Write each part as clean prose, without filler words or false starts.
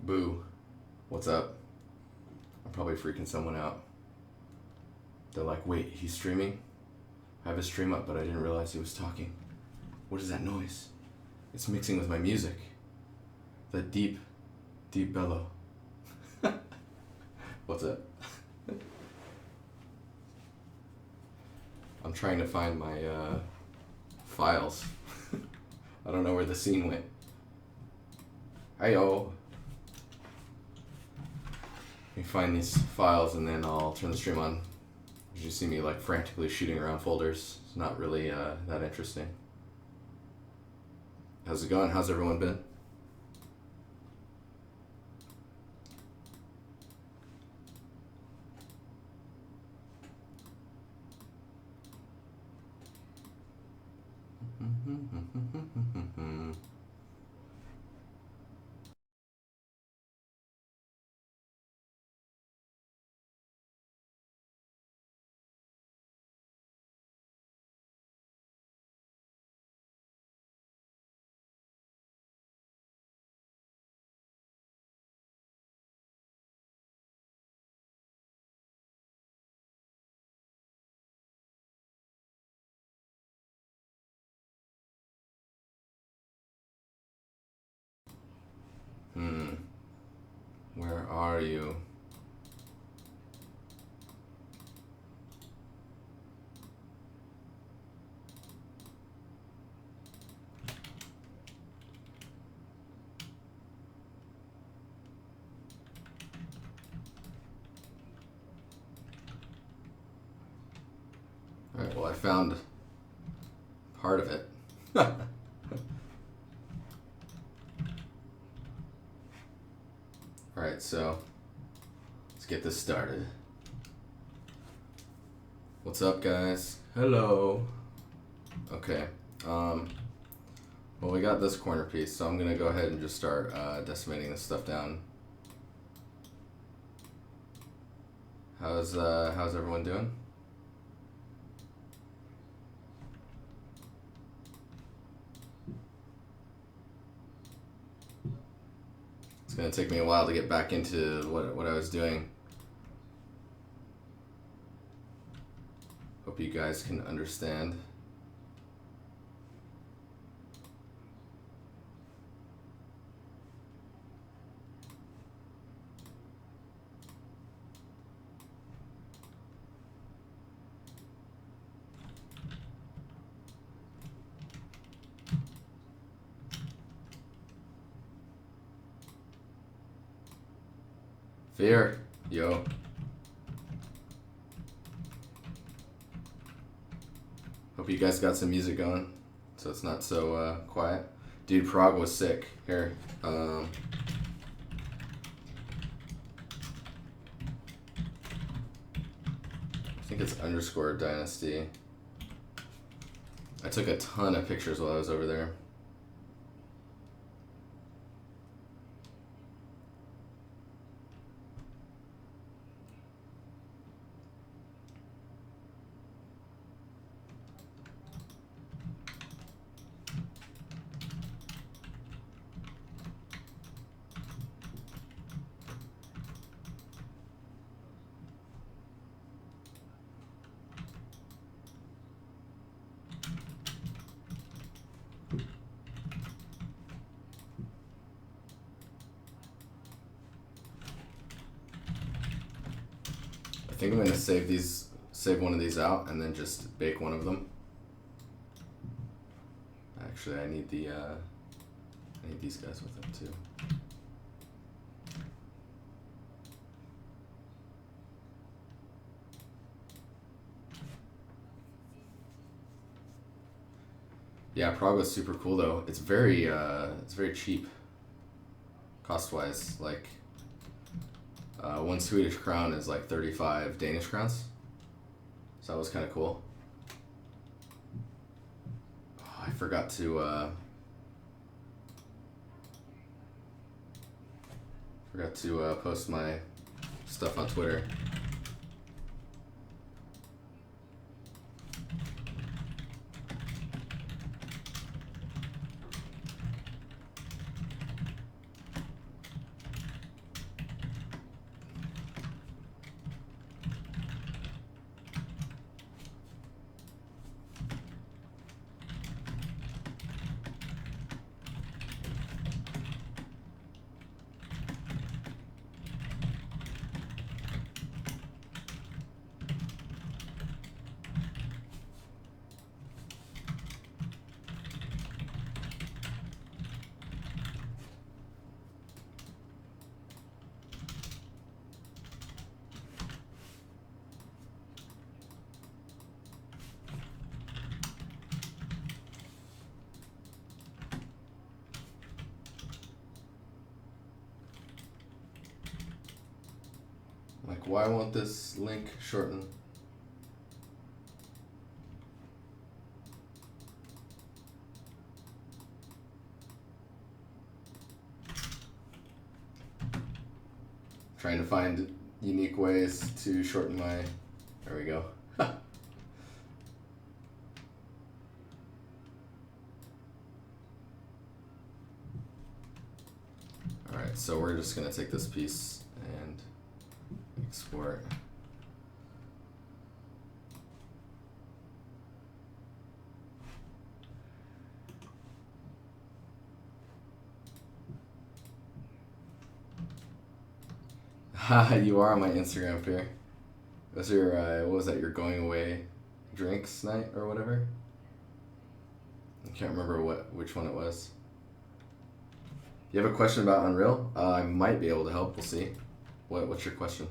Boo. What's up? I'm probably freaking someone out. They're like, wait, he's streaming? I have his stream up, but I didn't realize he was talking. What is that noise? It's mixing with my music. That deep, deep bellow. What's up? I'm trying to find my files. I don't know where the scene went. Hey-yo. Let me find these files and then I'll turn the stream on. You see me like frantically shooting around folders. It's not really that interesting. How's it going? How's everyone been? Where are you? Alright, well I found part of it. Alright, so let's get this started. What's up, guys? Hello. Okay. Well, we got this corner piece, so I'm gonna go ahead and just start decimating this stuff down. How's everyone doing? It's gonna take me a while to get back into what I was doing. Hope you guys can understand. Fear, yo. Hope you guys got some music going, so it's not so quiet. Dude, Prague was sick. Here, I think it's _ Dynasty. I took a ton of pictures while I was over there. I think I'm gonna save one of these out and then just bake one of them. Actually, I need these guys with them too. Yeah, Prague was super cool though. It's very cheap, cost-wise. Like, 1 Swedish crown is like 35 Danish crowns. So that was kind of cool. Oh, I forgot to post my stuff on Twitter. Like, why won't this link shorten? Trying to find unique ways to shorten my... There we go. Alright, so we're just going to take this piece and export. Haha, you are on my Instagram, Fear. Was your, what was that, your going away drinks night or whatever? I can't remember which one it was. You have a question about Unreal? I might be able to help, we'll see. What's your question?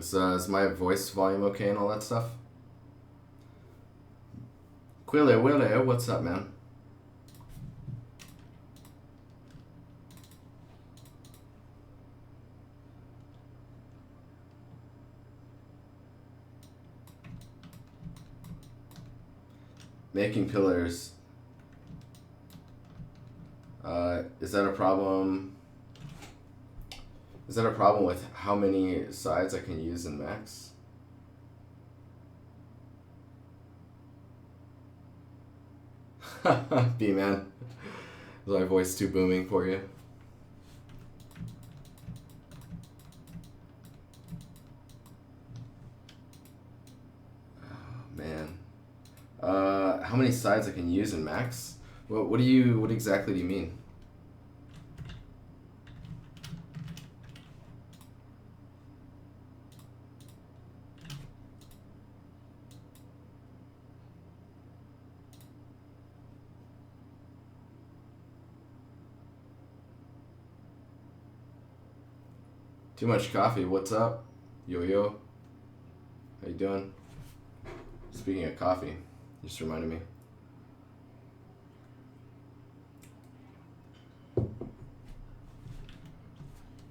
Is my voice volume okay and all that stuff? Quille, what's up, man? Making pillars. Is that a problem? Is that a problem with how many sides I can use in Max? B-man. Is my voice too booming for you? Oh, man. How many sides I can use in Max? What exactly do you mean? Too much coffee. What's up? Yo. How you doing? Speaking of coffee, just reminded me.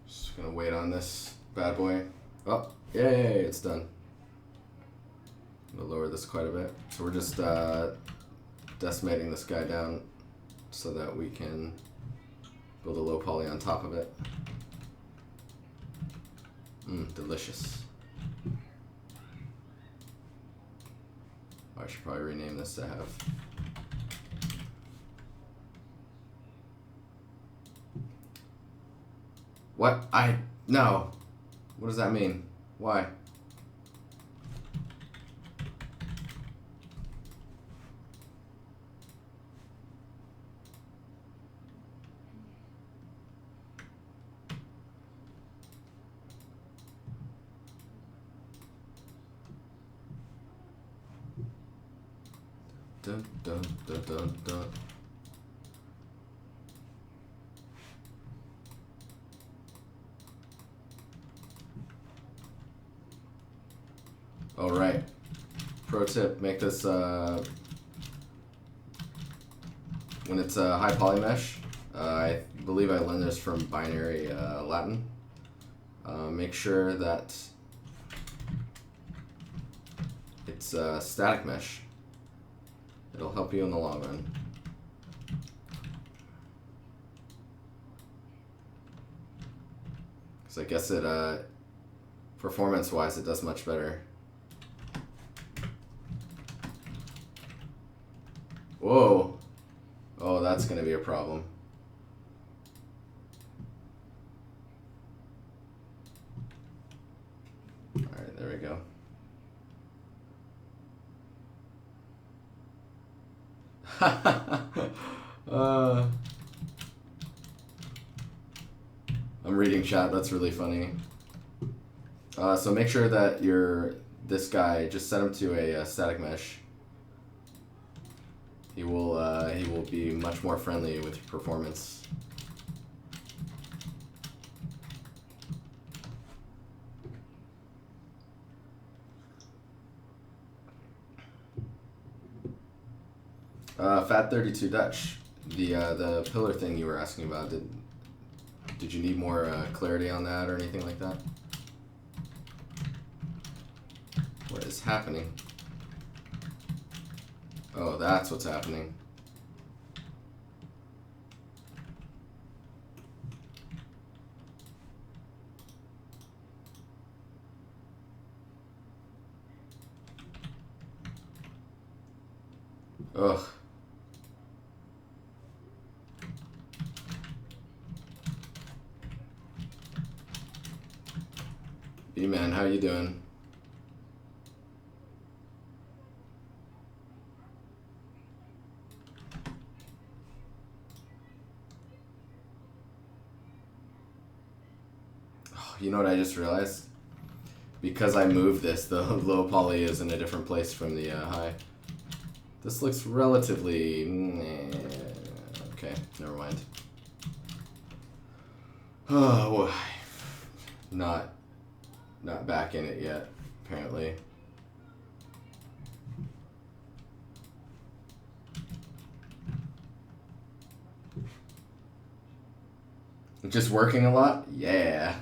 Just gonna wait on this bad boy. Oh, yay, it's done. I'm gonna lower this quite a bit. So we're just decimating this guy down so that we can build a low poly on top of it. Delicious. I should probably rename this to have. What? No. What does that mean? Why? Dun, dun, dun, dun, dun. All right. Pro tip: make this when it's a high poly mesh. I believe I learned this from binary Latin. Make sure that it's a static mesh. It'll help you in the long run. Because I guess it, performance-wise, it does much better. Whoa. Oh, that's going to be a problem. All right, there we go. I'm reading chat, that's really funny. So make sure that this guy, just set him to a static mesh. He will be much more friendly with your performance. Fat 32 Dutch, the pillar thing you were asking about, did you need more clarity on that or anything like that? What is happening? Oh, that's what's happening. Ugh. B-Man, how you doing? Oh, you know what I just realized? Because I moved this, the low poly is in a different place from the high. This looks relatively... okay, never mind. Oh, not back in it yet, apparently. Just working a lot? Yeah.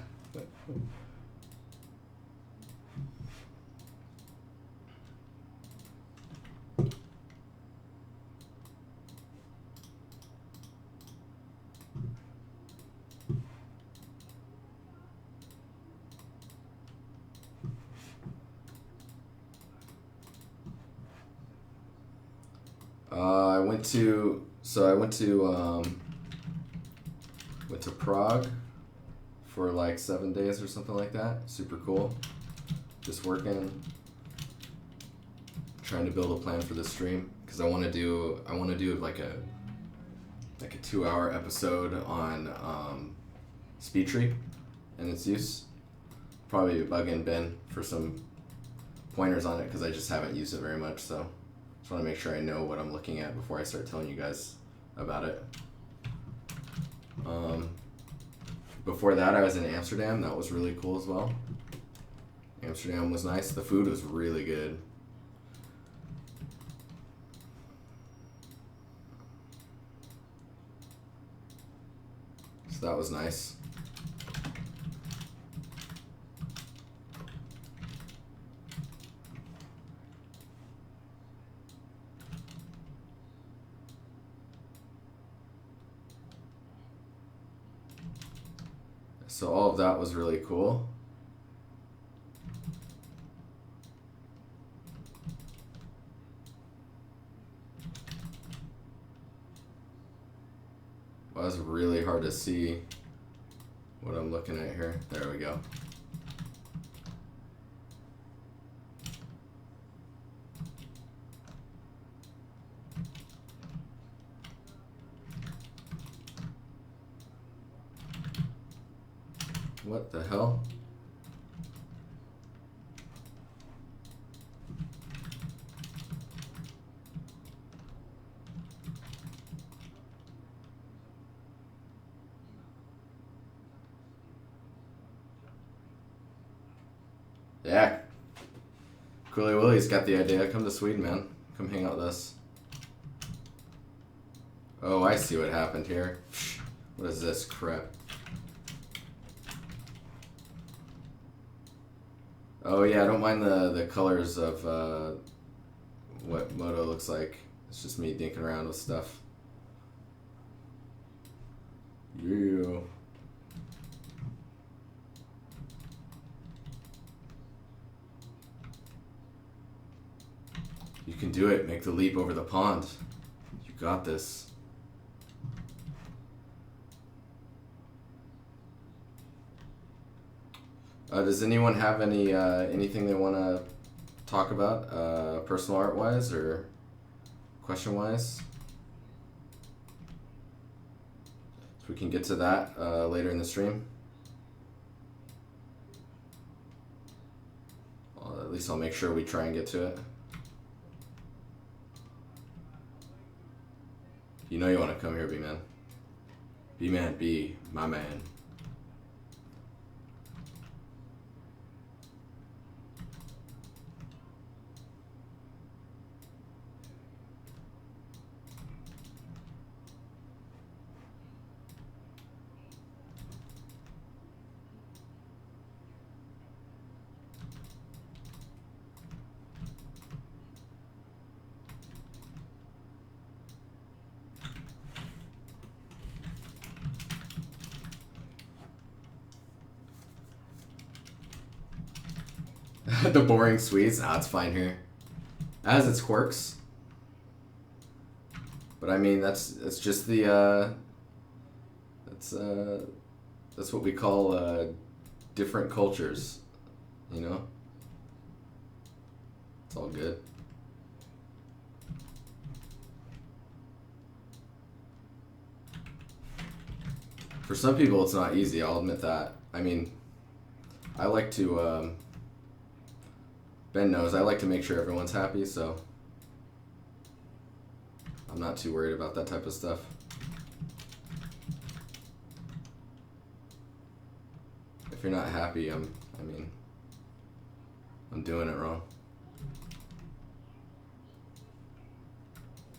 I went to Prague for like 7 days or something like that. Super cool. Just working, trying to build a plan for this stream because I want to do like a 2-hour episode on speed tree and its use. Probably bug in Ben for some pointers on it because I just haven't used it very much, so just want to make sure I know what I'm looking at before I start telling you guys about it. Before that, I was in Amsterdam. That was really cool as well. Amsterdam was nice. The food was really good. So that was nice. So all of that was really cool. Well, it's really hard to see what I'm looking at here. There we go. What the hell? Yeah. Cooley Willie's got the idea. Come to Sweden, man. Come hang out with us. Oh, I see what happened here. What is this crap? Oh yeah, I don't mind the colors of what Moto looks like. It's just me dinking around with stuff. Yeah. You can do it. Make the leap over the pond. You got this. Does anyone have anything they want to talk about, personal art wise or question wise? So we can get to that later in the stream. At least I'll make sure we try and get to it. You know you want to come here, B-Man. B-Man, be my man. The boring Swedes? Nah, it's fine here. It has its quirks. But I mean, that's just the, that's what we call, different cultures. You know? It's all good. For some people, it's not easy, I'll admit that. I mean, I like to, Ben knows, I like to make sure everyone's happy, so I'm not too worried about that type of stuff. If you're not happy, I'm doing it wrong.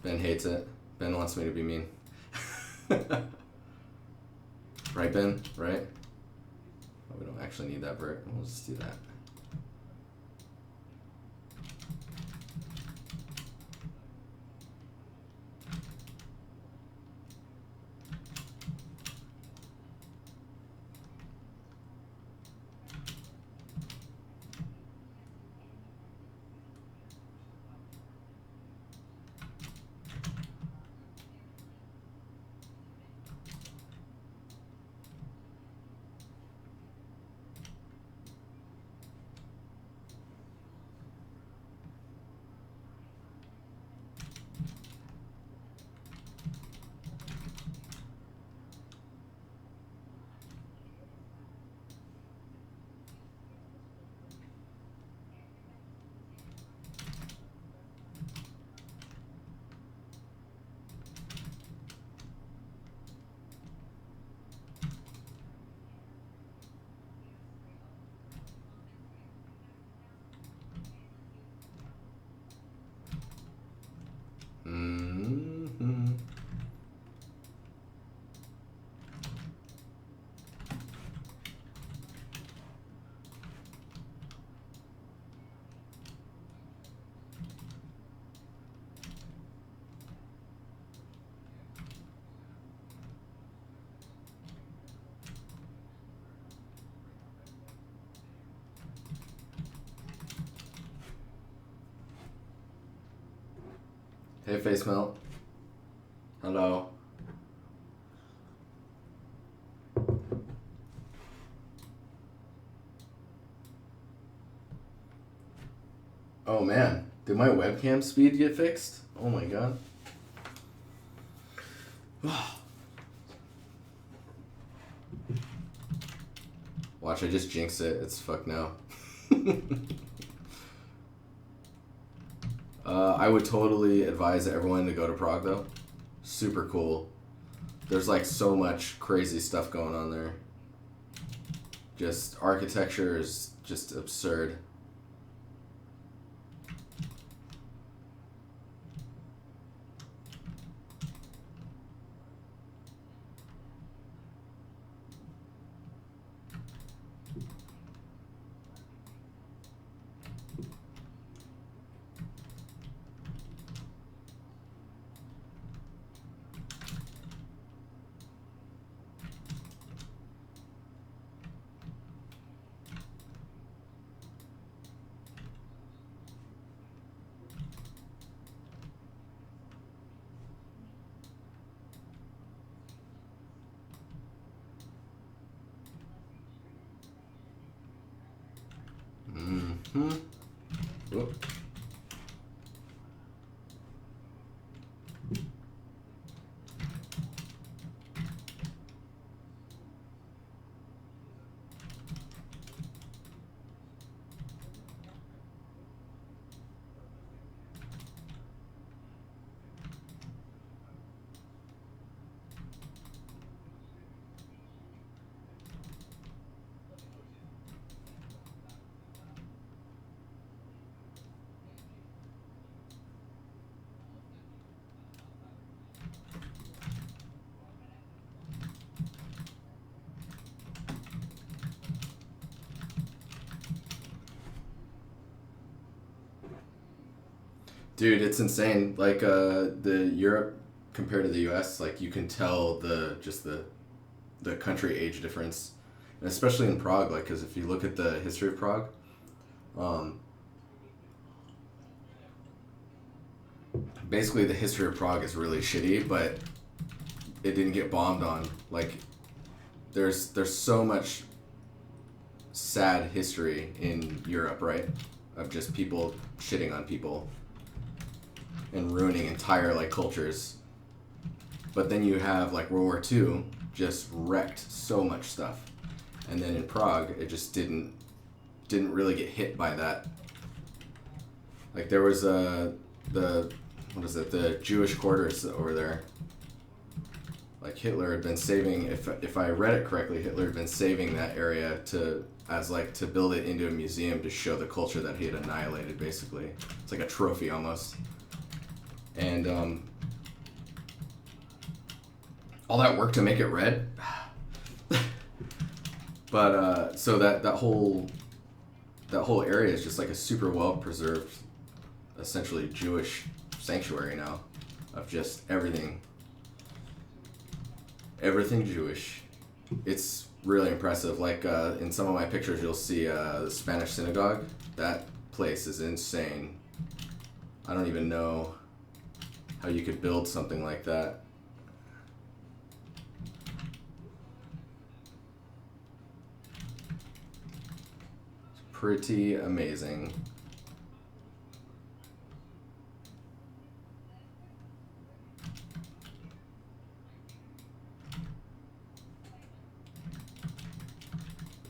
Ben hates it. Ben wants me to be mean. Right, Ben? Right? Oh, we don't actually need that vert. We'll just do that. Hey, Face Melt. Hello. Oh man, did my webcam speed get fixed? Oh my god. Watch, I just jinxed it. It's fucked now. I would totally advise everyone to go to Prague though. Super cool. There's like so much crazy stuff going on there. Just architecture is just absurd. Whoop. Dude, it's insane. Like the Europe compared to the U.S., like you can tell the country age difference, and especially in Prague. Like, because if you look at the history of Prague, um, basically the history of Prague is really shitty, but it didn't get bombed on. Like, there's so much sad history in Europe, right? Of just people shitting on people and ruining entire like cultures. But then you have like World War II just wrecked so much stuff. And then in Prague it just didn't really get hit by that. Like there was the Jewish quarters over there. Like Hitler had been saving, if I read it correctly, Hitler had been saving that area to build it into a museum to show the culture that he had annihilated, basically. It's like a trophy almost. And all that work to make it red. But so that whole area is just like a super well preserved, essentially Jewish sanctuary now, of just everything Jewish. It's really impressive. Like in some of my pictures, you'll see the Spanish synagogue. That place is insane. I don't even know how you could build something like that. It's pretty amazing.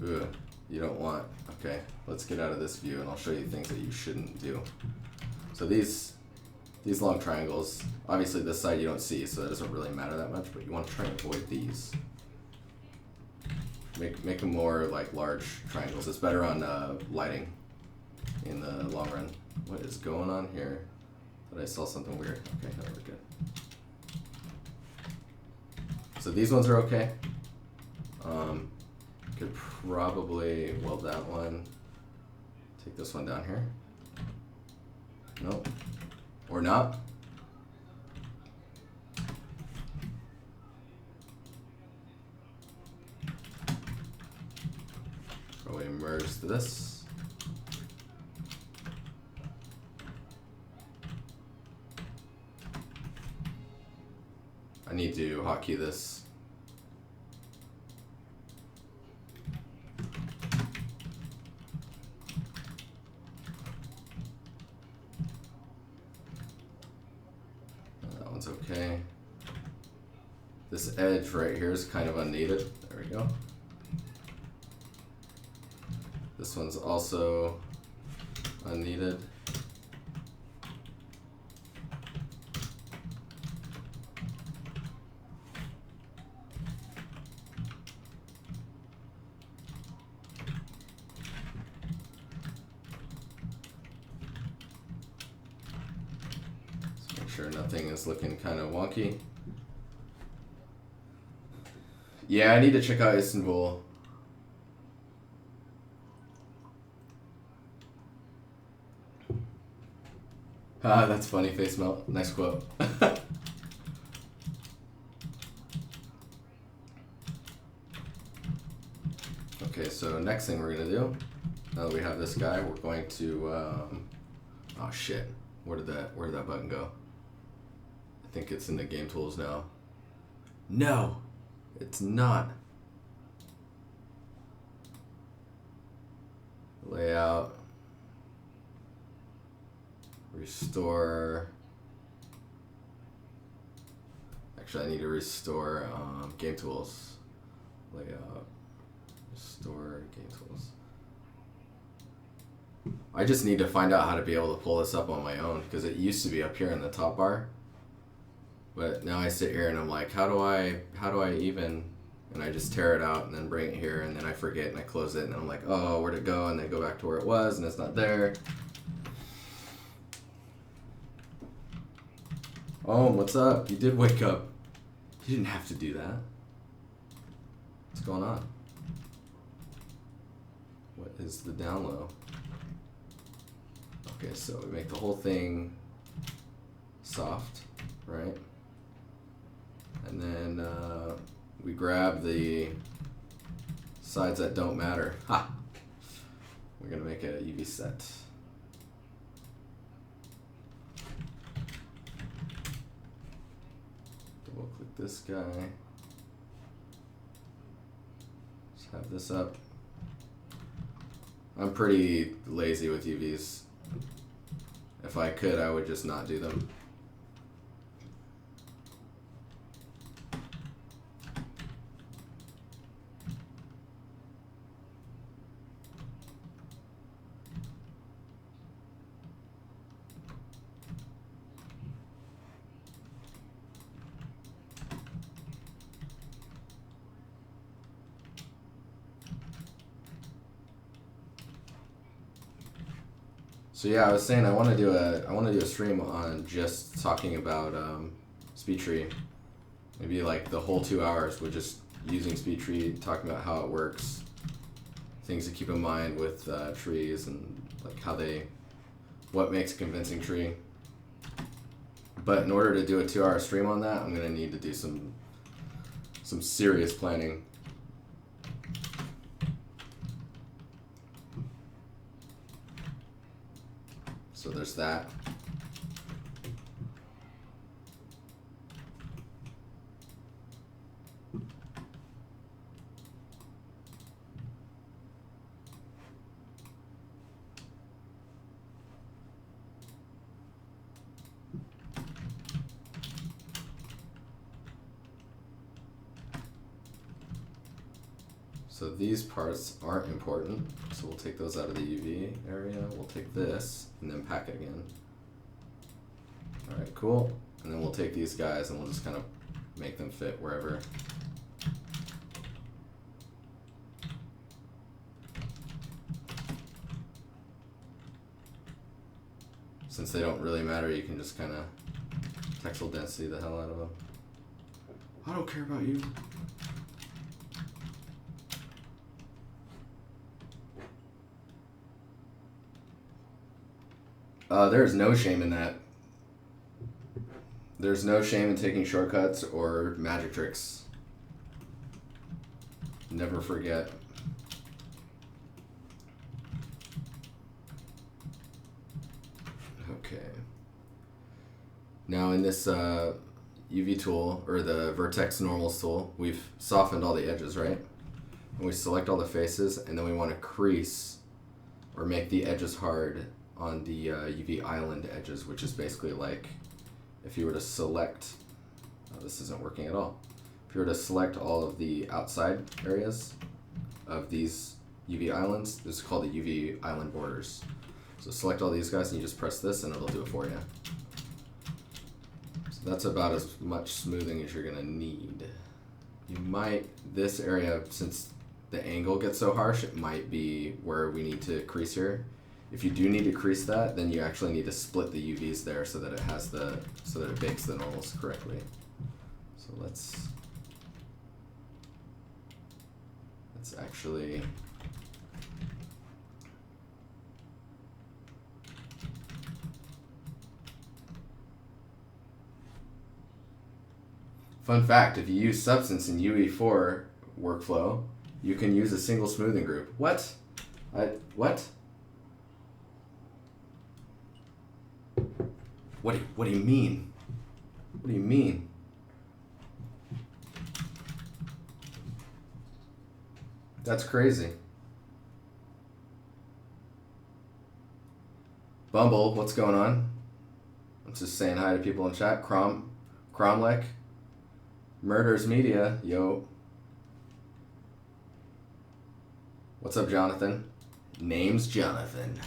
Ugh, you don't want. Okay, let's get out of this view and I'll show you things that you shouldn't do. So these long triangles, obviously this side you don't see, so that doesn't really matter that much, but you want to try and avoid these. Make them more like large triangles. It's better on lighting in the long run. What is going on here? Thought I saw something weird. Okay, no, we're good. So these ones are okay. Could probably weld that one. Take this one down here. Nope. Or not. Probably merge this. I need to hotkey this. That one's okay. This edge right here is kind of unneeded. There we go. This one's also unneeded. Let's make sure nothing is looking kind of wonky. Yeah, I need to check out Istanbul. Ah, that's funny, face melt. Nice quote. Okay, so next thing we're gonna do, now that we have this guy, we're going to, oh shit, where did that button go? I think it's in the game tools now. No, it's not. Layout. Restore. Actually, I need to restore game tools. Layout. Restore game tools. I just need to find out how to be able to pull this up on my own, because it used to be up here in the top bar. But now I sit here and I'm like, how do I even? And I just tear it out and then bring it here, and then I forget and I close it and I'm like, oh, where'd it go? And then go back to where it was and it's not there. Oh, what's up? You did wake up. You didn't have to do that. What's going on? What is the down low? Okay, so we make the whole thing soft, right? And then we grab the sides that don't matter. Ha! We're gonna make a UV set. Double click this guy. Just have this up. I'm pretty lazy with UVs. If I could, I would just not do them. So yeah, I was saying I want to do a stream on just talking about SpeedTree. Maybe like the whole 2 hours with just using SpeedTree, talking about how it works, things to keep in mind with trees, and like what makes a convincing tree. But in order to do a 2-hour stream on that, I'm gonna need to do some serious planning. So there's that. So these parts aren't important, so we'll take those out of the UV area. We'll take this and then pack it again. All right, cool. And then we'll take these guys and we'll just kind of make them fit wherever. Since they don't really matter, you can just kind of textile density the hell out of them. I don't care about you. There's no shame in that. There's no shame in taking shortcuts or magic tricks. Never forget. Okay. Now in this UV tool, or the vertex normals tool, we've softened all the edges, right? And we select all the faces, and then we want to crease or make the edges hard on the UV island edges, which is basically like if you were to select, oh, this isn't working at all. If you were to select all of the outside areas of these UV islands, this is called the UV island borders. So select all these guys and you just press this and it'll do it for you. So that's about as much smoothing as you're gonna need. You might, this area, since the angle gets so harsh, it might be where we need to crease here. If you do need to crease that, then you actually need to split the UVs there so that it has so that it bakes the normals correctly. So let's actually fun fact, if you use Substance in UE4 workflow, you can use a single smoothing group. What? What? What do you mean? What do you mean? That's crazy. Bumble, what's going on? I'm just saying hi to people in chat. Cromlech, Murders Media, yo. What's up, Jonathan? Name's Jonathan.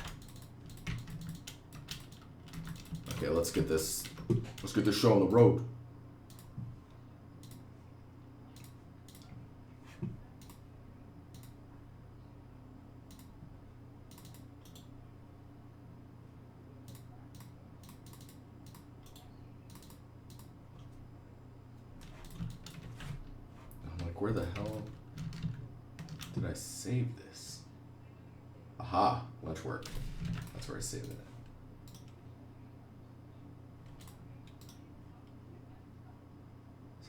Okay, let's get this show on the road. I'm like, where the hell did I save this? Aha, lunch work. That's where I saved it.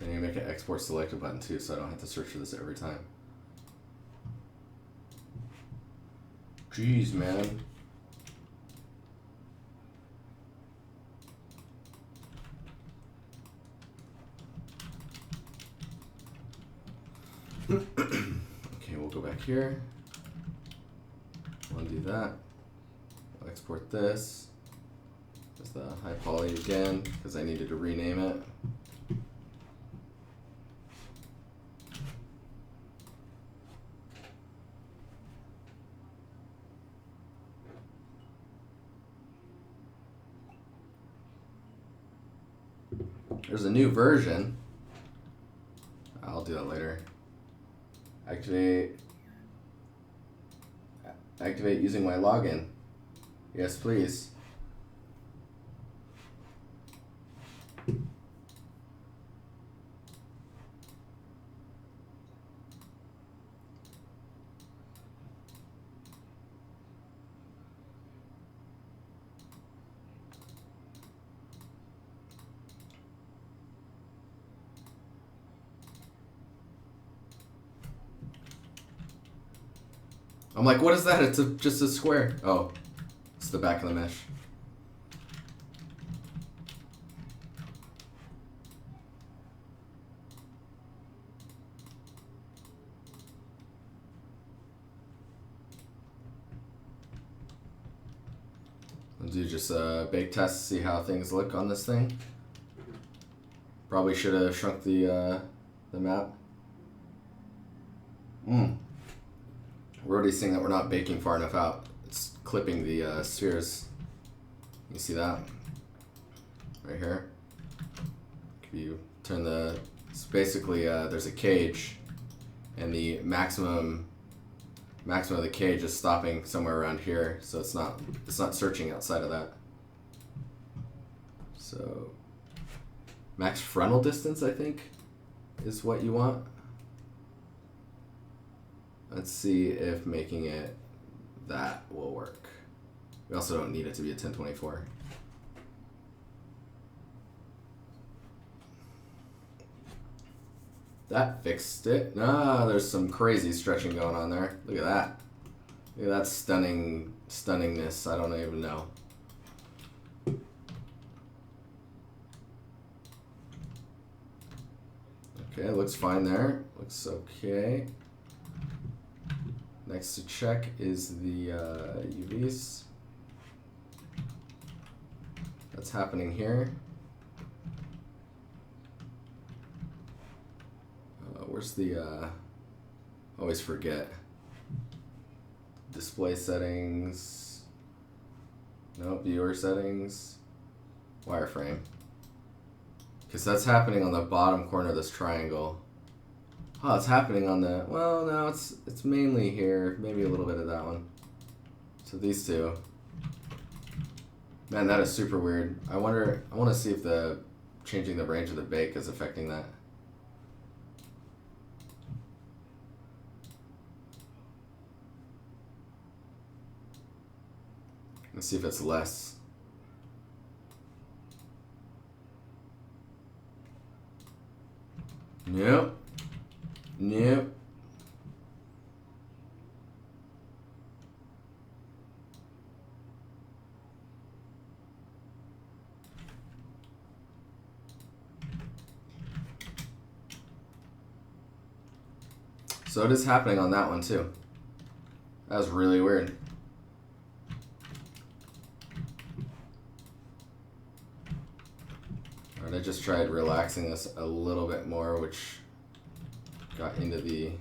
So I need to make an export selected button too, so I don't have to search for this every time. Jeez, man. Okay, we'll go back here. Undo that. I'll export this. There's the high poly again, because I needed to rename it. There's a new version. I'll do that later. Activate using my login. Yes, please. I'm like, what is that? It's just a square. Oh, it's the back of the mesh. I'll do just a bake test to see how things look on this thing. Probably should have shrunk the map. We're already seeing that we're not baking far enough out. It's clipping the spheres. You see that? Right here. If you turn it's basically, there's a cage, and the maximum of the cage is stopping somewhere around here, so it's not searching outside of that. So, max frontal distance, I think, is what you want. Let's see if making it that will work. We also don't need it to be a 1024. That fixed it. Ah, there's some crazy stretching going on there. Look at that. Look at that stunningness. I don't even know. Okay, looks fine there. Looks okay. Next to check is the UVs. That's happening here. Where's the, always forget. Display settings. No, viewer settings. Wireframe. Because that's happening on the bottom corner of this triangle. Oh, it's happening on the, well, no, it's mainly here. Maybe a little bit of that one. So these two. Man, that is super weird. I want to see if changing the range of the bake is affecting that. Let's see if it's less. Nope. Nope. So it is happening on that one too. That was really weird. Alright, I just tried relaxing this a little bit more, which got into the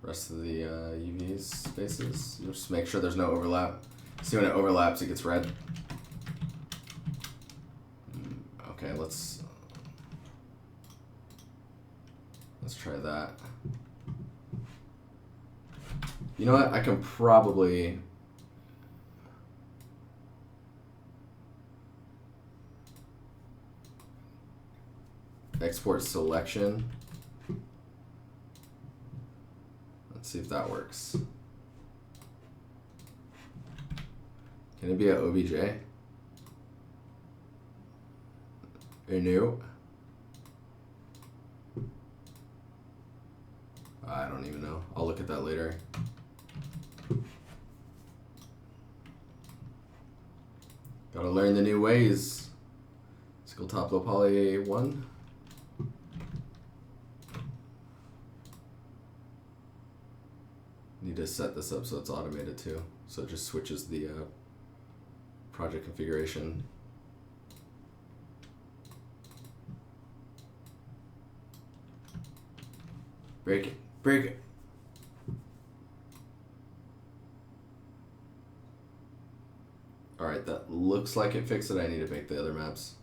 rest of the UV spaces. Just make sure there's no overlap. See, when it overlaps, it gets red. Okay, let's try that. You know what? I can probably export selection. Let's see if that works. Can it be a OBJ? No. don't even know. I'll look at that later. Gotta learn the new ways. Single top low poly 1. Need to set this up so it's automated too. So it just switches the project configuration. Break it. Break it. Alright, that looks like it fixed it. I need to make the other maps.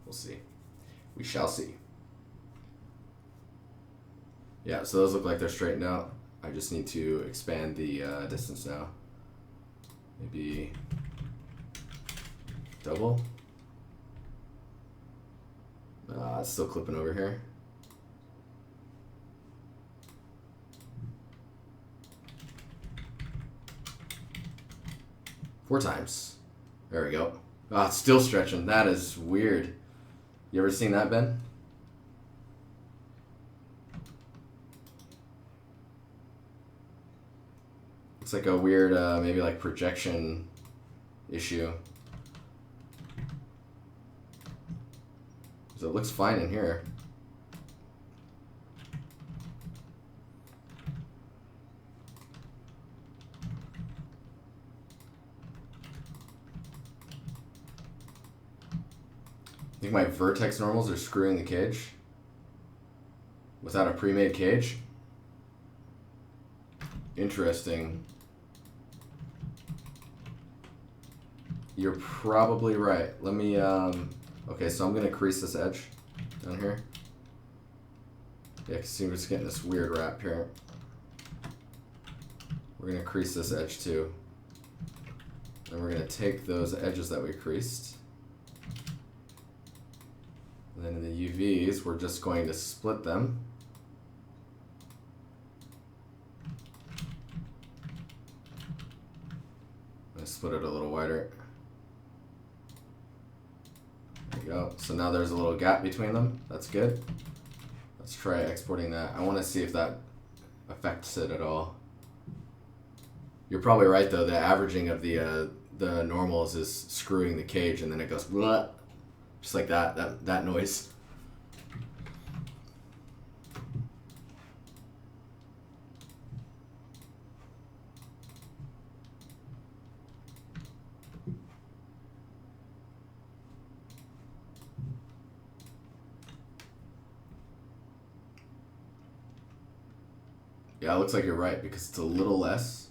We'll see. We shall see. Yeah, so those look like they're straightened out. I just need to expand the distance now. Maybe double. It's still clipping over here. Four times. There we go. Ah, it's still stretching. That is weird. You ever seen that, Ben? It's like a weird, maybe like projection issue. So it looks fine in here. I think my vertex normals are screwing the cage without a pre-made cage. Interesting. You're probably right. Let me, okay, so I'm gonna crease this edge down here. Yeah, cause see, we're just getting this weird wrap here. We're gonna crease this edge too. And we're gonna take those edges that we creased. And then in the UVs, we're just going to split them. I split it a little wider. There you go. So now there's a little gap between them. That's good. Let's try exporting that. I want to see if that affects it at all. You're probably right though. The averaging of the normals is screwing the cage, and then it goes blah, just like that noise. Yeah, it looks like you're right because it's a little less.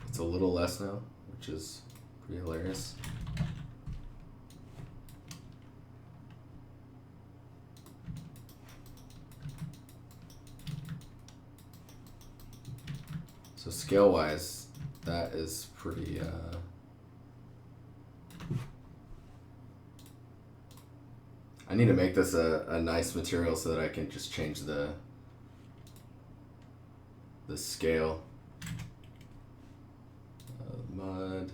It's a little less now, which is pretty hilarious. So scale-wise, that is pretty... I need to make this a nice material so that I can just change the scale. Mud.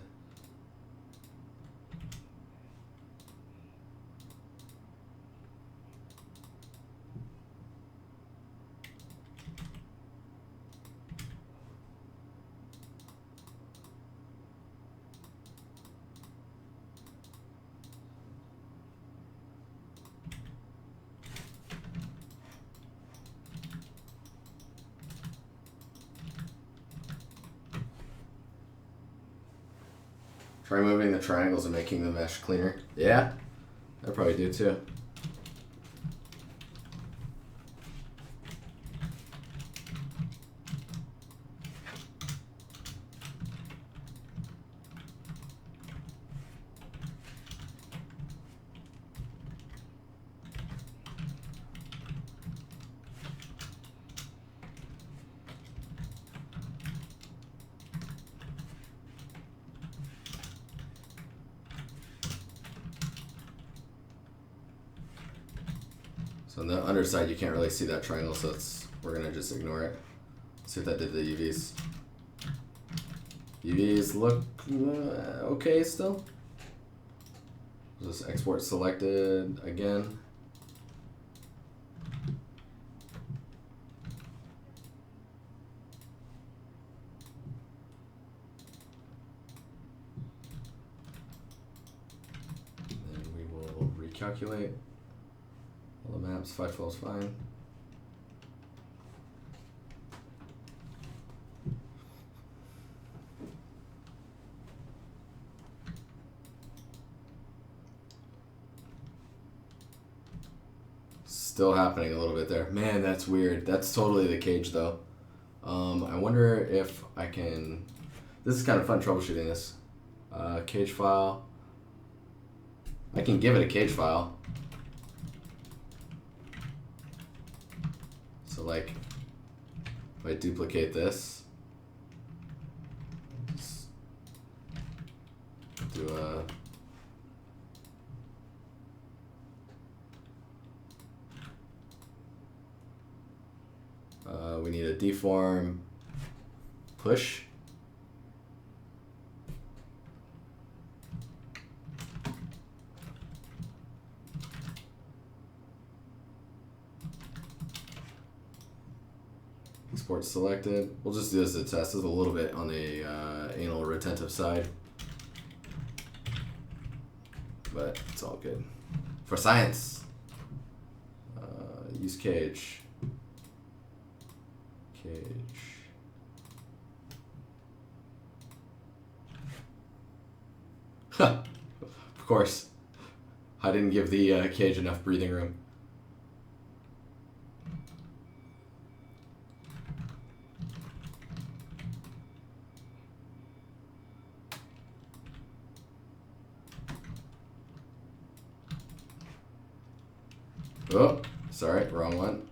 Try moving the triangles and making the mesh cleaner. Yeah, I probably do too. So on the underside, you can't really see that triangle, so we're gonna just ignore it. See if that did the UVs. UVs look okay still. Just export selected again. Then we will recalculate all the maps. 512 is fine. Still happening a little bit there. Man, that's weird. That's totally the cage though. I wonder if I can... This is kind of fun troubleshooting this. Cage file. I can give it a cage file. So like, if I duplicate this, just do a... we need a deform push. Export selected. We'll just do this as a test. This is a little bit on the anal retentive side, but it's all good. For science, use cage. Of course. I didn't give the cage enough breathing room. Oh, sorry, wrong one.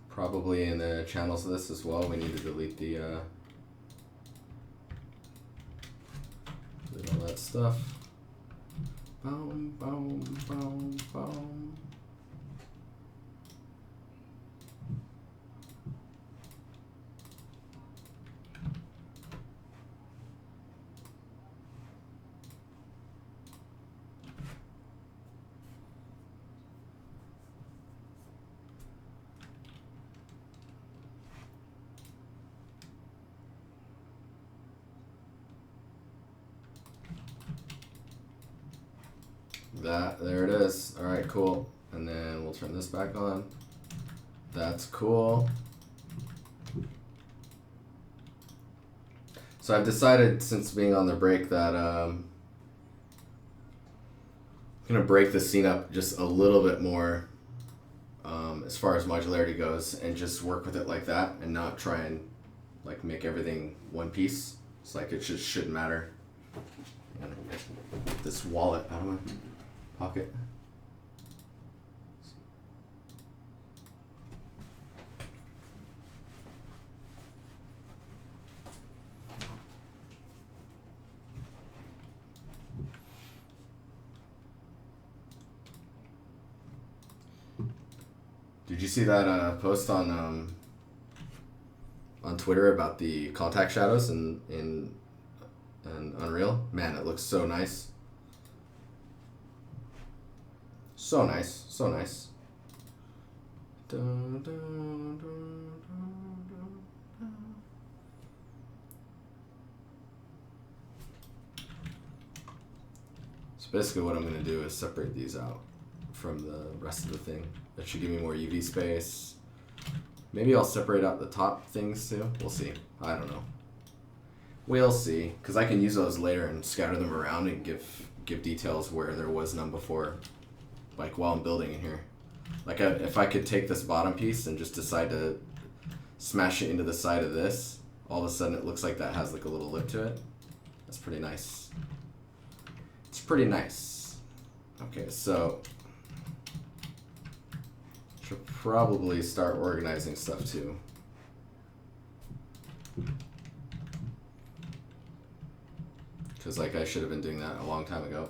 Probably in the channels of this as well, we need to delete the delete all that stuff. Boom, boom, boom, boom. There it is. All right, cool. And then we'll turn this back on. That's cool. So I've decided, since being on the break, that I'm gonna break the scene up just a little bit more as far as modularity goes, and just work with it like that, and not try and like make everything one piece. It's like it just shouldn't matter. And get this wallet out of my pocket. Did you see that post on Twitter about the contact shadows in Unreal? Man, it looks so nice. So nice, so nice. Dun, dun, dun, dun, dun. So basically what I'm going to do is separate these out from the rest of the thing. That should give me more UV space. Maybe I'll separate out the top things too. We'll see. I don't know. We'll see. Because I can use those later and scatter them around and give details where there was none before. Like while I'm building in here. Like if I could take this bottom piece and just decide to smash it into the side of this, all of a sudden it looks like that has like a little lip to it. That's pretty nice. It's pretty nice. Okay, so should probably start organizing stuff too. Because like I should have been doing that a long time ago.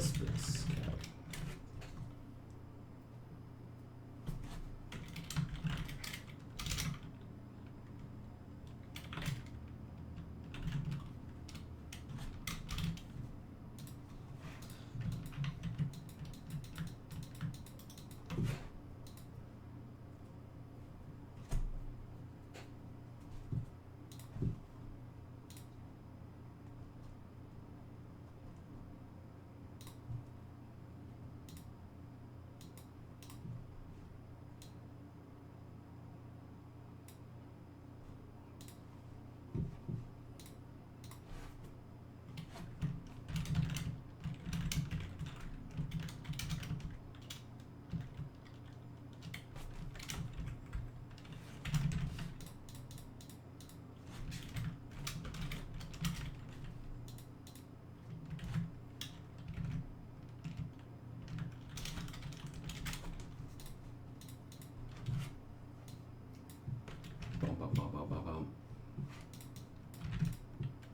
materials for this cap.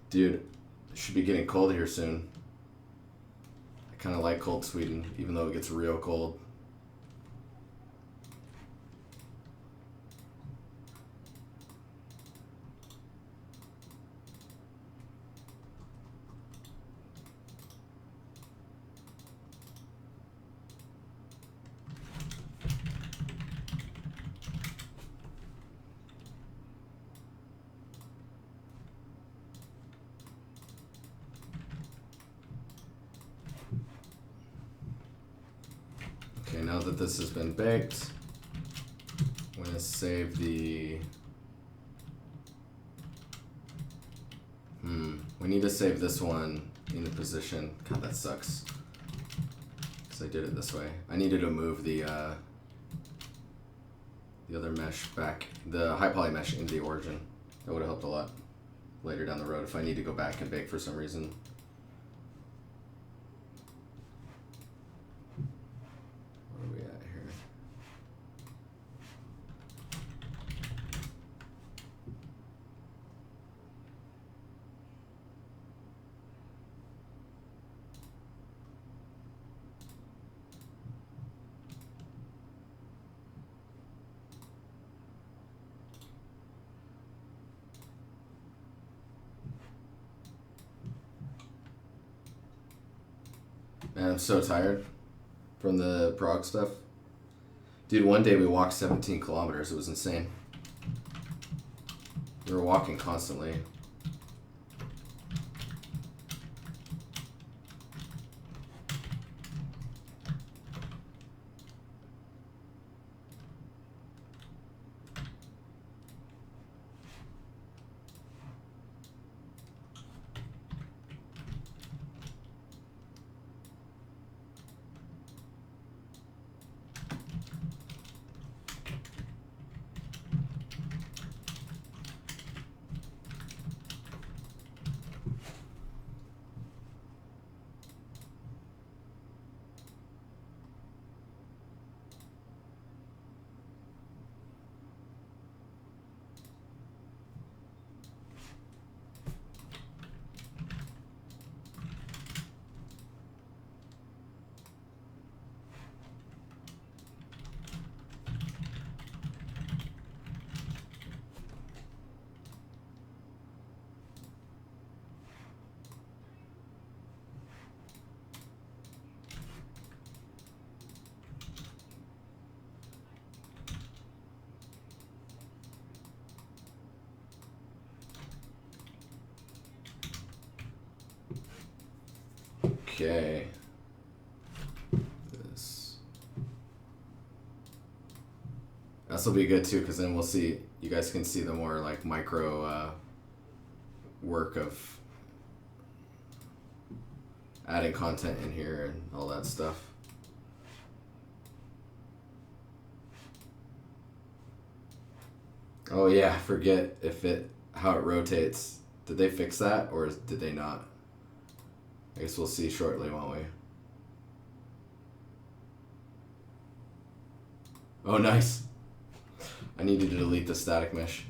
Dude, it should be getting cold here soon. I kind of like cold Sweden, even though it gets real cold. Okay, now that this has been baked, I'm going to save the... We need to save this one in the position. God, that sucks. Because I did it this way. I needed to move the other mesh back, the high poly mesh into the origin. That would have helped a lot later down the road if I need to go back and bake for some reason. Where are we at here? Man, I'm so tired from the Prague stuff. Dude, one day we walked 17 kilometers. It was insane. We were walking constantly. Okay. This will be good too, because then we'll see, you guys can see the more like micro work of adding content in here and all that stuff. Oh yeah, I forget how it rotates. Did they fix that or did they not? I guess we'll see shortly, won't we? Oh, nice. I needed to delete the static mesh.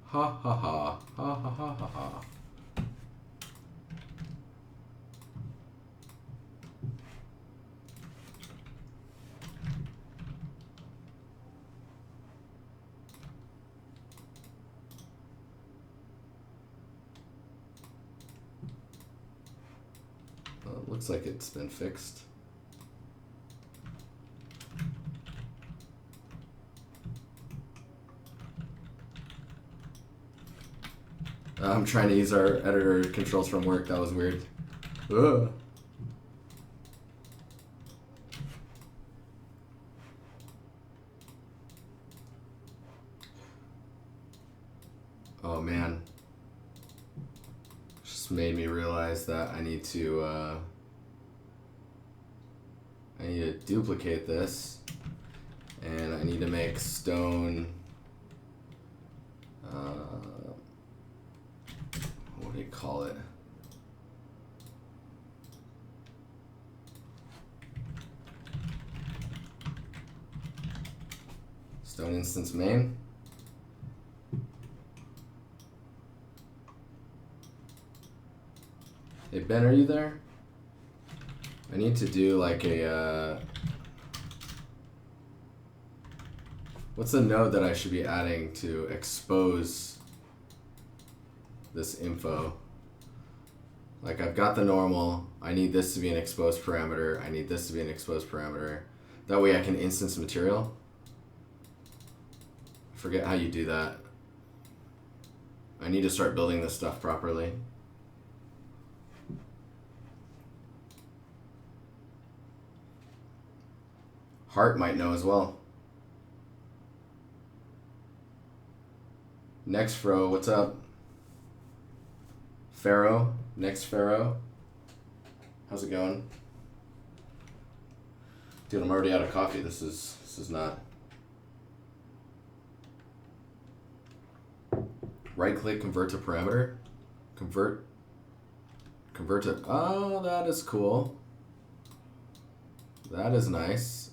Ha ha ha. Ha ha ha ha ha. Looks like it's been fixed. I'm trying to use our editor controls from work. That was weird. Ugh. Oh man. Just made me realize that I need to duplicate this, and I need to make stone. What do you call it? Stone instance main. Hey Ben, are you there? I need to do like a what's the node that I should be adding to expose this info? Like I've got the normal, I need this to be an exposed parameter, I need this to be an exposed parameter. That way I can instance material. I forget how you do that. I need to start building this stuff properly. Hart might know as well. Next Fro, what's up? Pharaoh, next Pharaoh. How's it going? Dude, I'm already out of coffee. This is not. Right click, convert to parameter. Convert to, oh, that is cool. That is nice.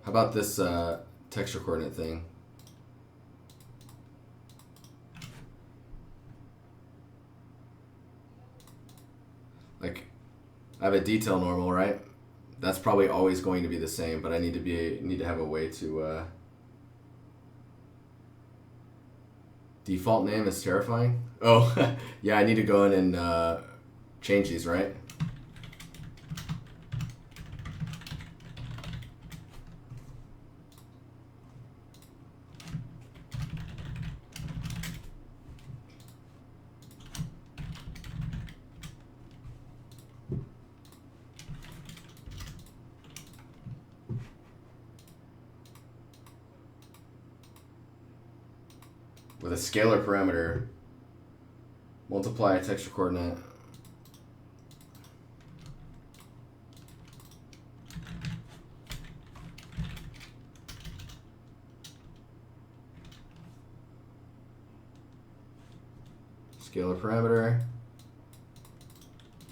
How about this texture coordinate thing? Like, I have a detail normal, right? That's probably always going to be the same, but I need to have a way to. Default name is terrifying. Oh, yeah, I need to go in and change these, right? With a scalar parameter, multiply a texture coordinate. Scalar parameter.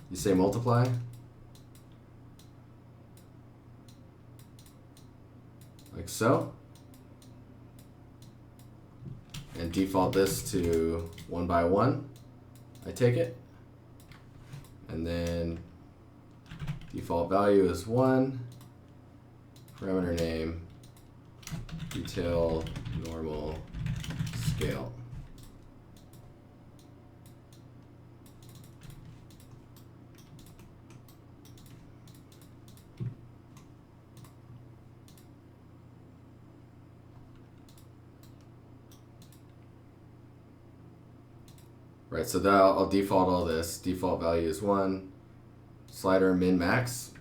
You say multiply. Like so. And default this to 1 by 1, I take it. And then default value is 1, parameter name, detail, normal, scale. Right, so that I'll default all this. Default value is 1. Slider min max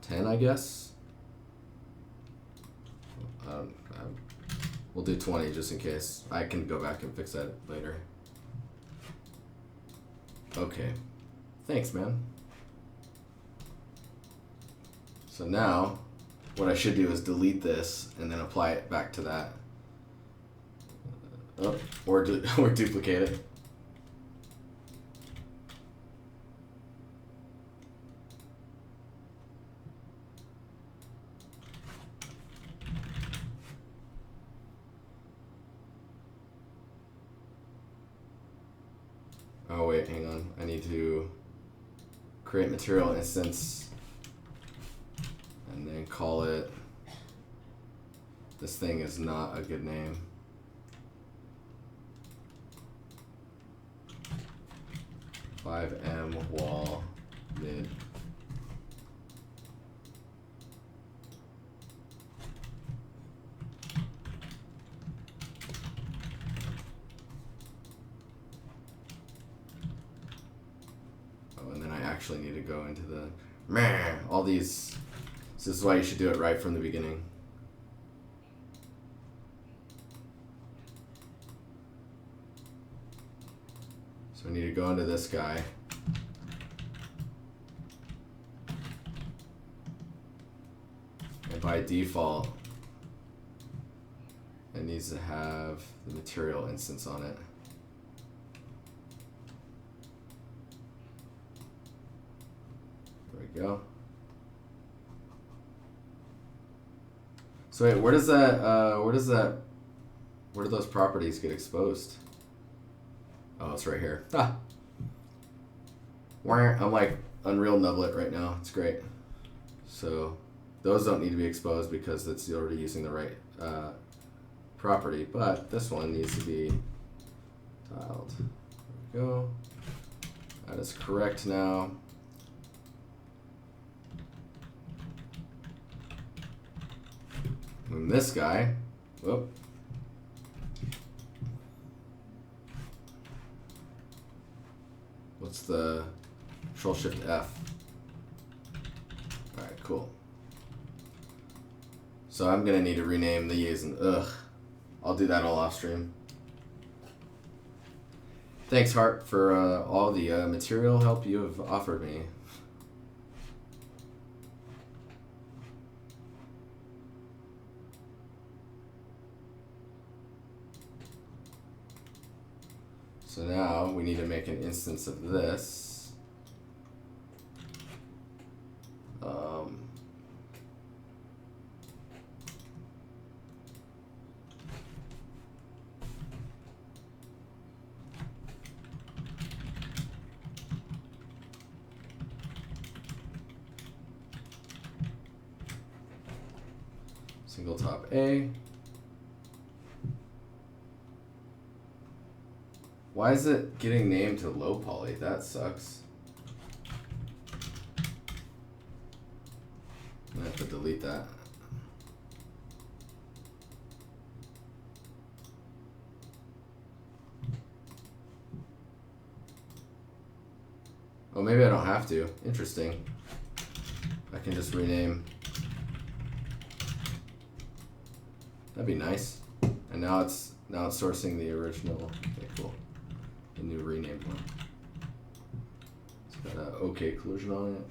10, I guess. We'll do 20 just in case. I can go back and fix that later. Okay, thanks, man. So now, what I should do is delete this and then apply it back to that. Oh, or duplicate it. Oh wait, hang on. I need to create material instance and then call it This thing is not a good name. $5M wall mid. Oh, and then I actually need to go into the all these. This is why you should do it right from the beginning. So I need to go into this guy. And by default, it needs to have the material instance on it. There we go. So wait, where do those properties get exposed? Oh, it's right here. Ah. I'm like Unreal Nublet right now. It's great. So those don't need to be exposed because it's already using the right property, but this one needs to be tiled. There we go. That is correct now. And this guy, whoop. What's the Control-Shift-F? Alright, cool. So I'm gonna need to rename these and I'll do that all off stream. Thanks, Hart, for all the material help you have offered me. So now we need to make an instance of this. Single top A. Why is it getting named to low poly? That sucks. I'm gonna have to delete that. Oh, maybe I don't have to. Interesting. I can just rename. That'd be nice. And now it's sourcing the original. Okay, cool. The new renamed one. It's got a OK collision on it.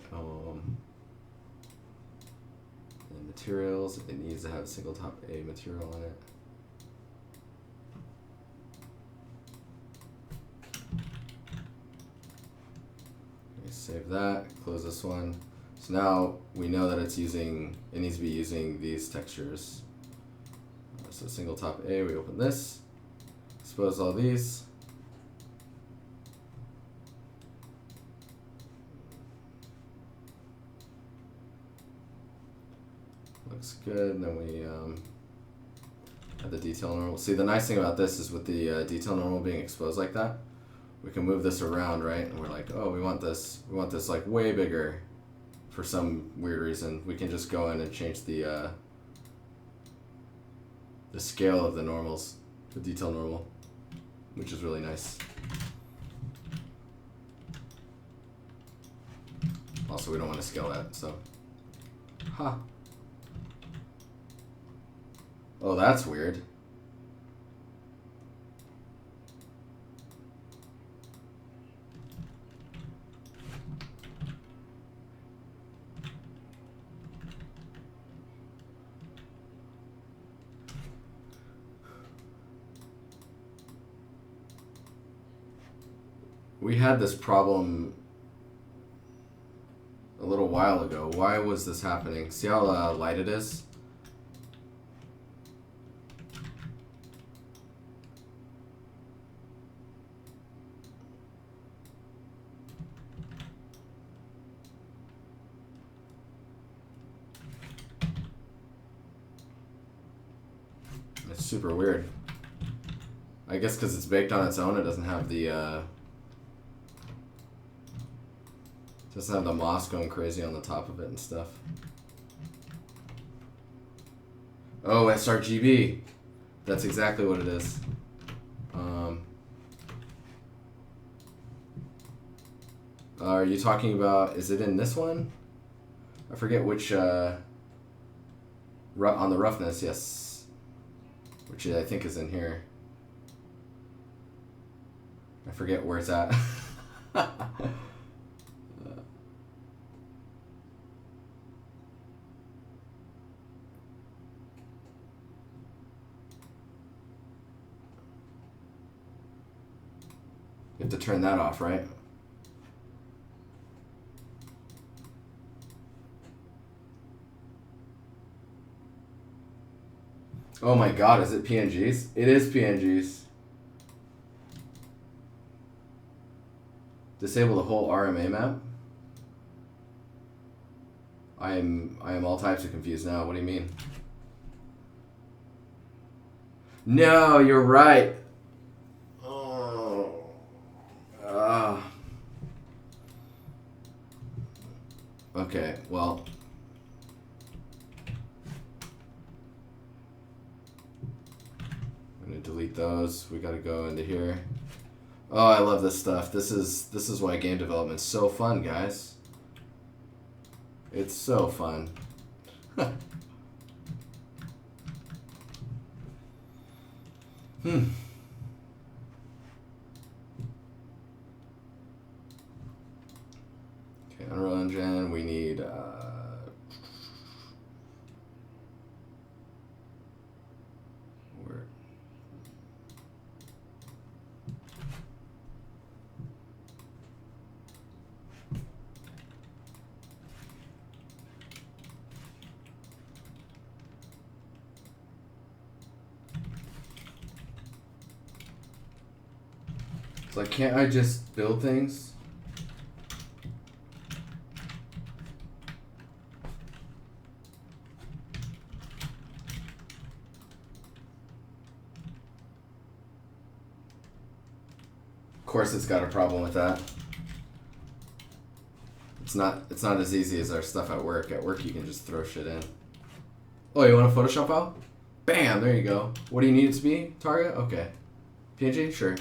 And materials, it needs to have single top A material on it. Okay, save that, close this one. So now we know that it needs to be using these textures. So single top A, we open this, expose all these. Looks good, and then we add the detail normal. See, the nice thing about this is with the detail normal being exposed like that, we can move this around, right? And we're like, oh, we want this like way bigger for some weird reason. We can just go in and change the scale of the normals, the detail normal, which is really nice. Also, we don't want to scale that, so. Ha. Oh, that's weird. We had this problem a little while ago. Why was this happening? See how light it is? It's super weird. I guess because it's baked on its own, it doesn't have the moss going crazy on the top of it and stuff. Oh, sRGB. That's exactly what it is. Are you talking about, is it in this one? I forget which, on the roughness, yes. Which I think is in here. I forget where it's at. You have to turn that off, right? Oh my god, is it PNGs? It is PNGs. Disable the whole RMA map? I am all types of confused now. What do you mean? No, you're right. Okay, well. I'm gonna delete those. We gotta go into here. Oh, I love this stuff. This is why game development's so fun, guys. It's so fun. Okay, Unreal Engine, we need where? It's like, can't I just build things? Of course it's got a problem with that. It's not as easy as our stuff at work. At work you can just throw shit in. Oh, you want a Photoshop file? Bam, there you go. What do you need it to be? Target? Okay. PNG? Sure.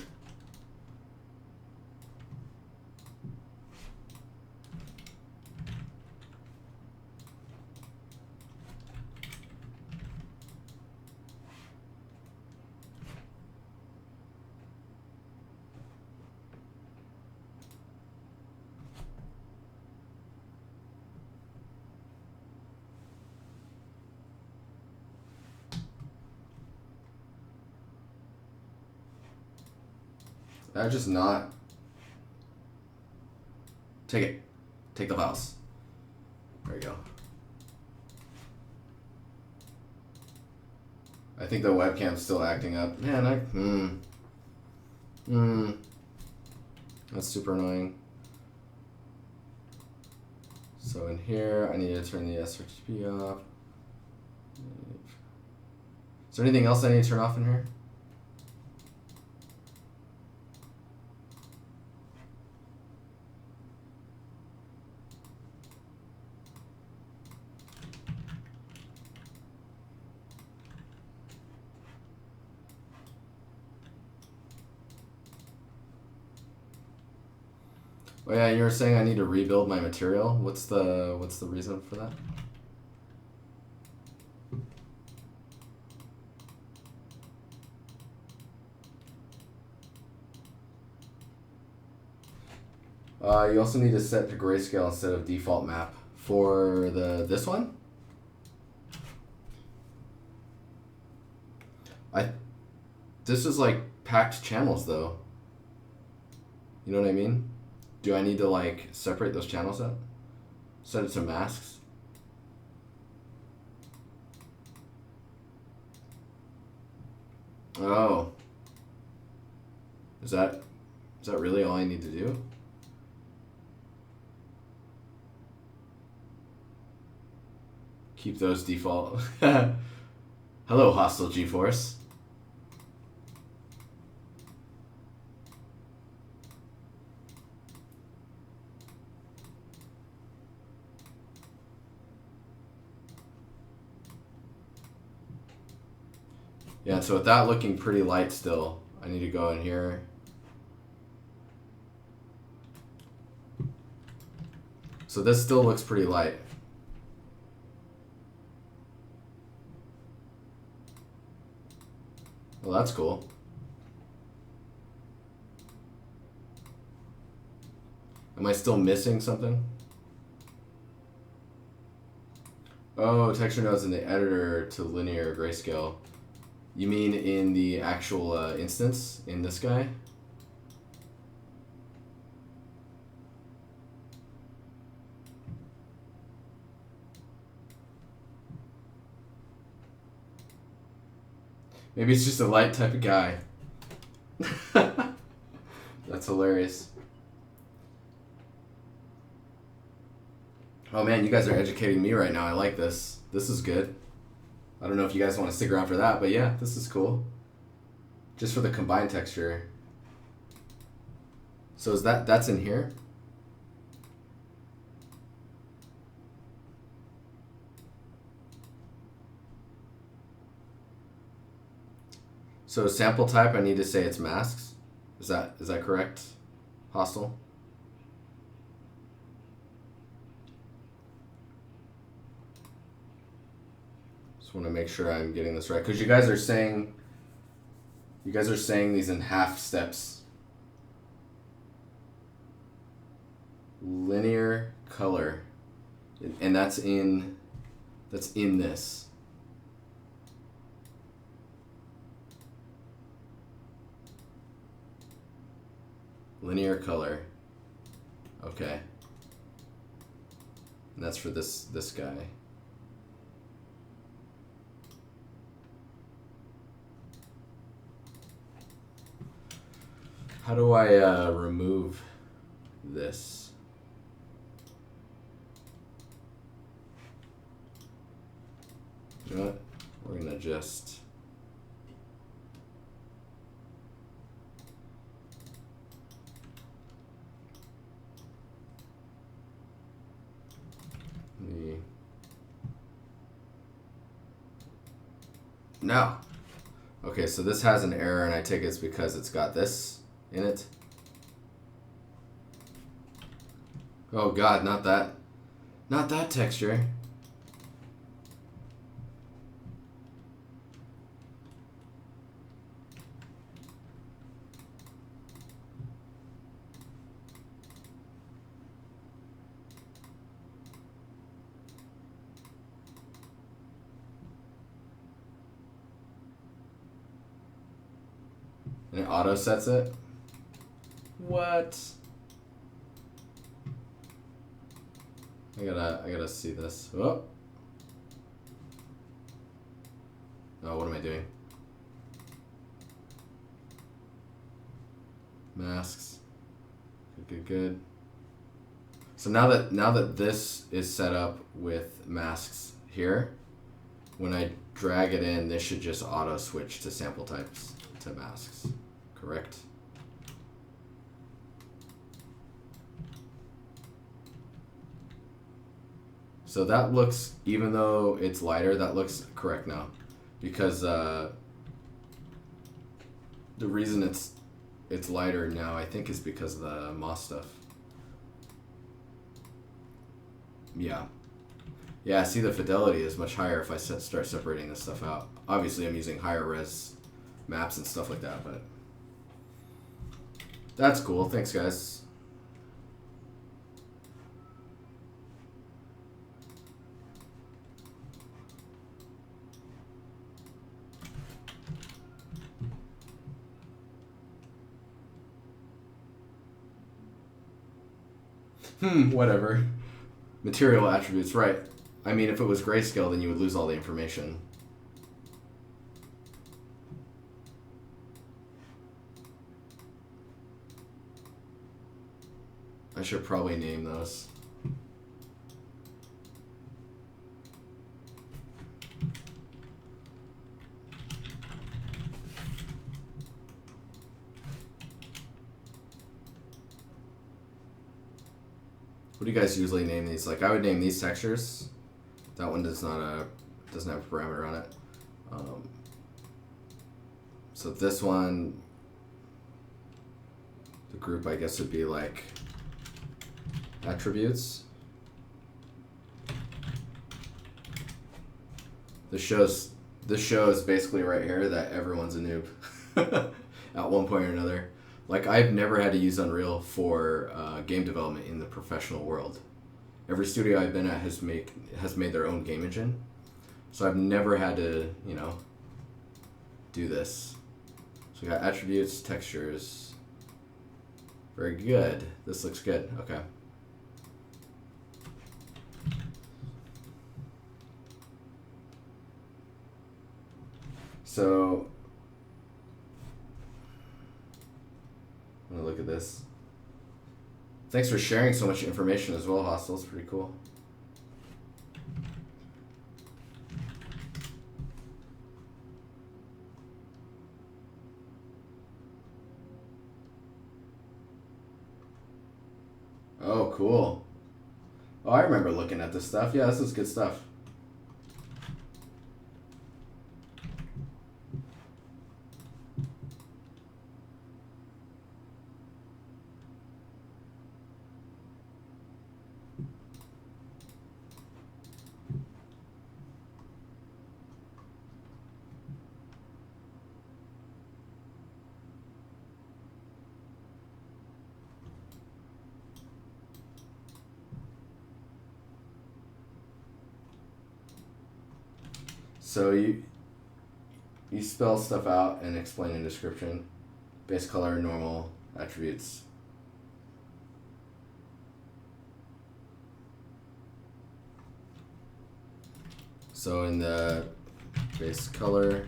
That just not. Take it. Take the files. There you go. I think the webcam's still acting up. Man, that's super annoying. So in here, I need to turn the sRGB off. Is there anything else I need to turn off in here? Oh yeah, you were saying I need to rebuild my material. What's the reason for that? You also need to set to grayscale instead of default map for this one. This is like packed channels though. You know what I mean? Do I need to like separate those channels out? Set it to masks? Oh. Is that really all I need to do? Keep those default. Hello, hostile G-Force. Yeah, so with that looking pretty light still, I need to go in here. So this still looks pretty light. Well, that's cool. Am I still missing something? Oh, texture nodes in the editor to linear grayscale. You mean in the actual instance in this guy? Maybe it's just a light type of guy. That's hilarious. Oh man, you guys are educating me right now. I like this. This is good. I don't know if you guys want to stick around for that, but yeah, this is cool. Just for the combined texture. So is that's in here? So sample type, I need to say it's masks. Is that correct, Hostile? Just want to make sure I'm getting this right, because you guys are saying these in half steps. Linear color, and that's in this. Linear color. Okay. And that's for this guy. How do I remove this? You know what? We're gonna just No. Okay, so this has an error, and I take it's because it's got this in it. Oh god, not that. Not that texture. And it auto sets it? What? I gotta see this. Oh. Oh, what am I doing? Masks. Good. So now that this is set up with masks here, when I drag it in, this should just auto switch to sample types to masks. Correct? So that looks, even though it's lighter, that looks correct now. Because the reason it's lighter now, I think, is because of the moss stuff. Yeah. Yeah, see, the fidelity is much higher if I start separating this stuff out. Obviously, I'm using higher res maps and stuff like that, but that's cool. Thanks, guys. Whatever. Material attributes, right. I mean, if it was grayscale, then you would lose all the information. I should probably name those. What do you guys usually name these? Like, I would name these textures. That one doesn't have a parameter on it. So this one, the group I guess would be like attributes. This shows basically right here that everyone's a noob at one point or another. Like, I've never had to use Unreal for game development in the professional world. Every studio I've been at has made their own game engine, so I've never had to, you know, do this. So we got attributes, textures. Very good. This looks good. Okay. So I'm gonna look at this. Thanks for sharing so much information as well, Hostel. It's pretty cool. Oh, cool. Oh, I remember looking at this stuff. Yeah, this is good stuff. So you spell stuff out and explain in description. Base color, normal, attributes. So in the base color,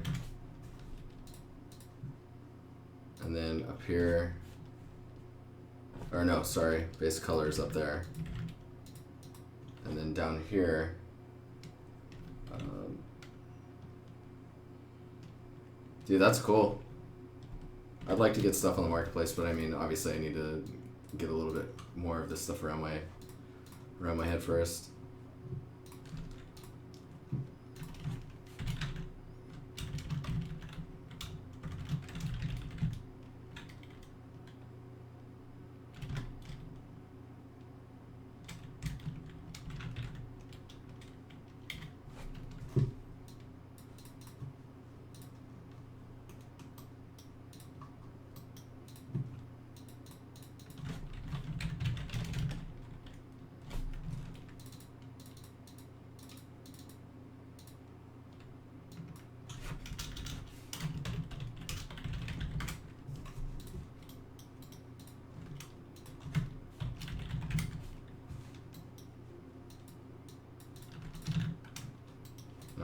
and then up here, or no, sorry, base color is up there. And then down here, dude, that's cool. I'd like to get stuff on the marketplace, but I mean, obviously I need to get a little bit more of this stuff around my head first.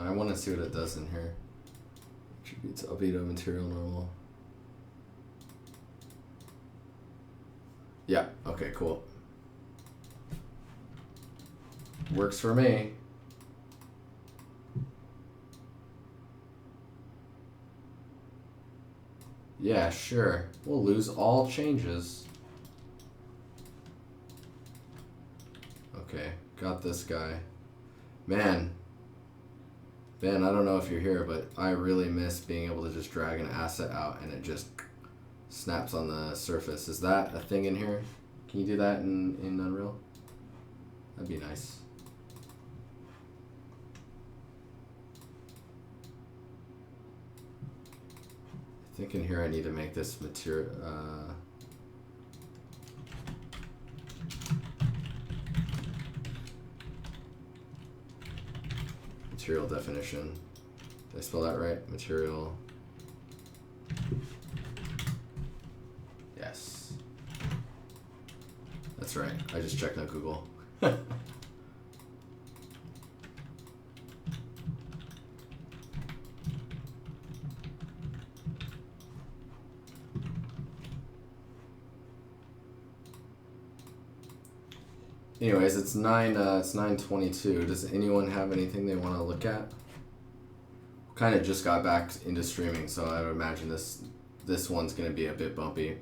I want to see what it does in here. Attributes, albedo, material, normal. Yeah, okay, cool. Works for me. Yeah, sure. We'll lose all changes. Okay, got this guy. Man, Ben, I don't know if you're here, but I really miss being able to just drag an asset out and it just snaps on the surface. Is that a thing in here? Can you do that in Unreal? That'd be nice. I think in here I need to make this material. Material definition. Did I spell that right? Material. Yes. That's right. I just checked on Google. Anyways, it's 9:22. Does anyone have anything they want to look at? Kind of just got back into streaming, so I would imagine this one's gonna be a bit bumpy.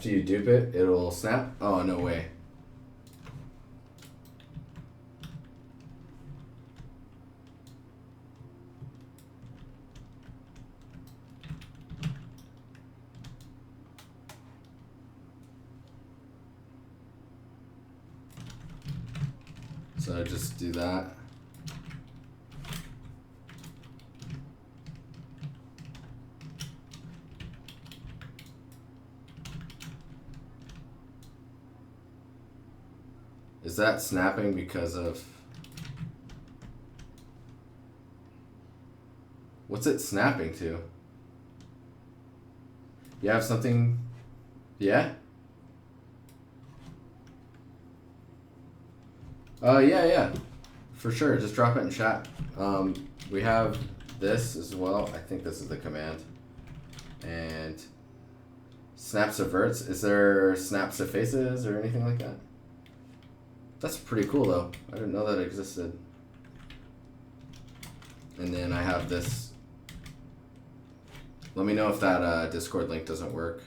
After you dupe it, it'll snap? Oh, no way. So I just do that. Is that snapping because of... What's it snapping to? You have something... Yeah? Yeah. For sure, just drop it in chat. We have this as well. I think this is the command. And snaps to verts. Is there snaps to faces or anything like that? That's pretty cool though. I didn't know that existed. And then I have this. Let me know if that Discord link doesn't work.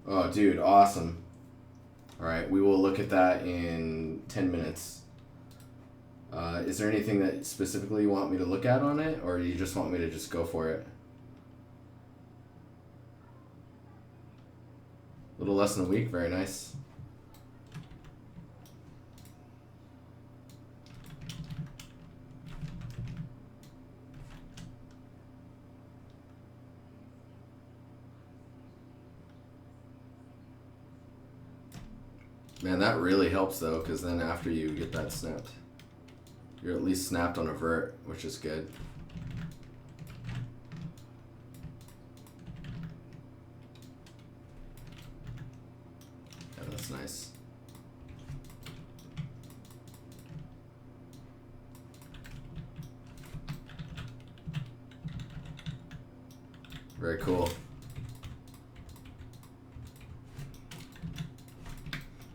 Oh, dude, awesome. All right, we will look at that in 10 minutes. Is there anything that specifically you want me to look at on it, or you just want me to just go for it? A little less than a week, very nice. Man, that really helps though, because then after you get that snapped, you're at least snapped on a vert, which is good. Yeah, that's nice. Very cool.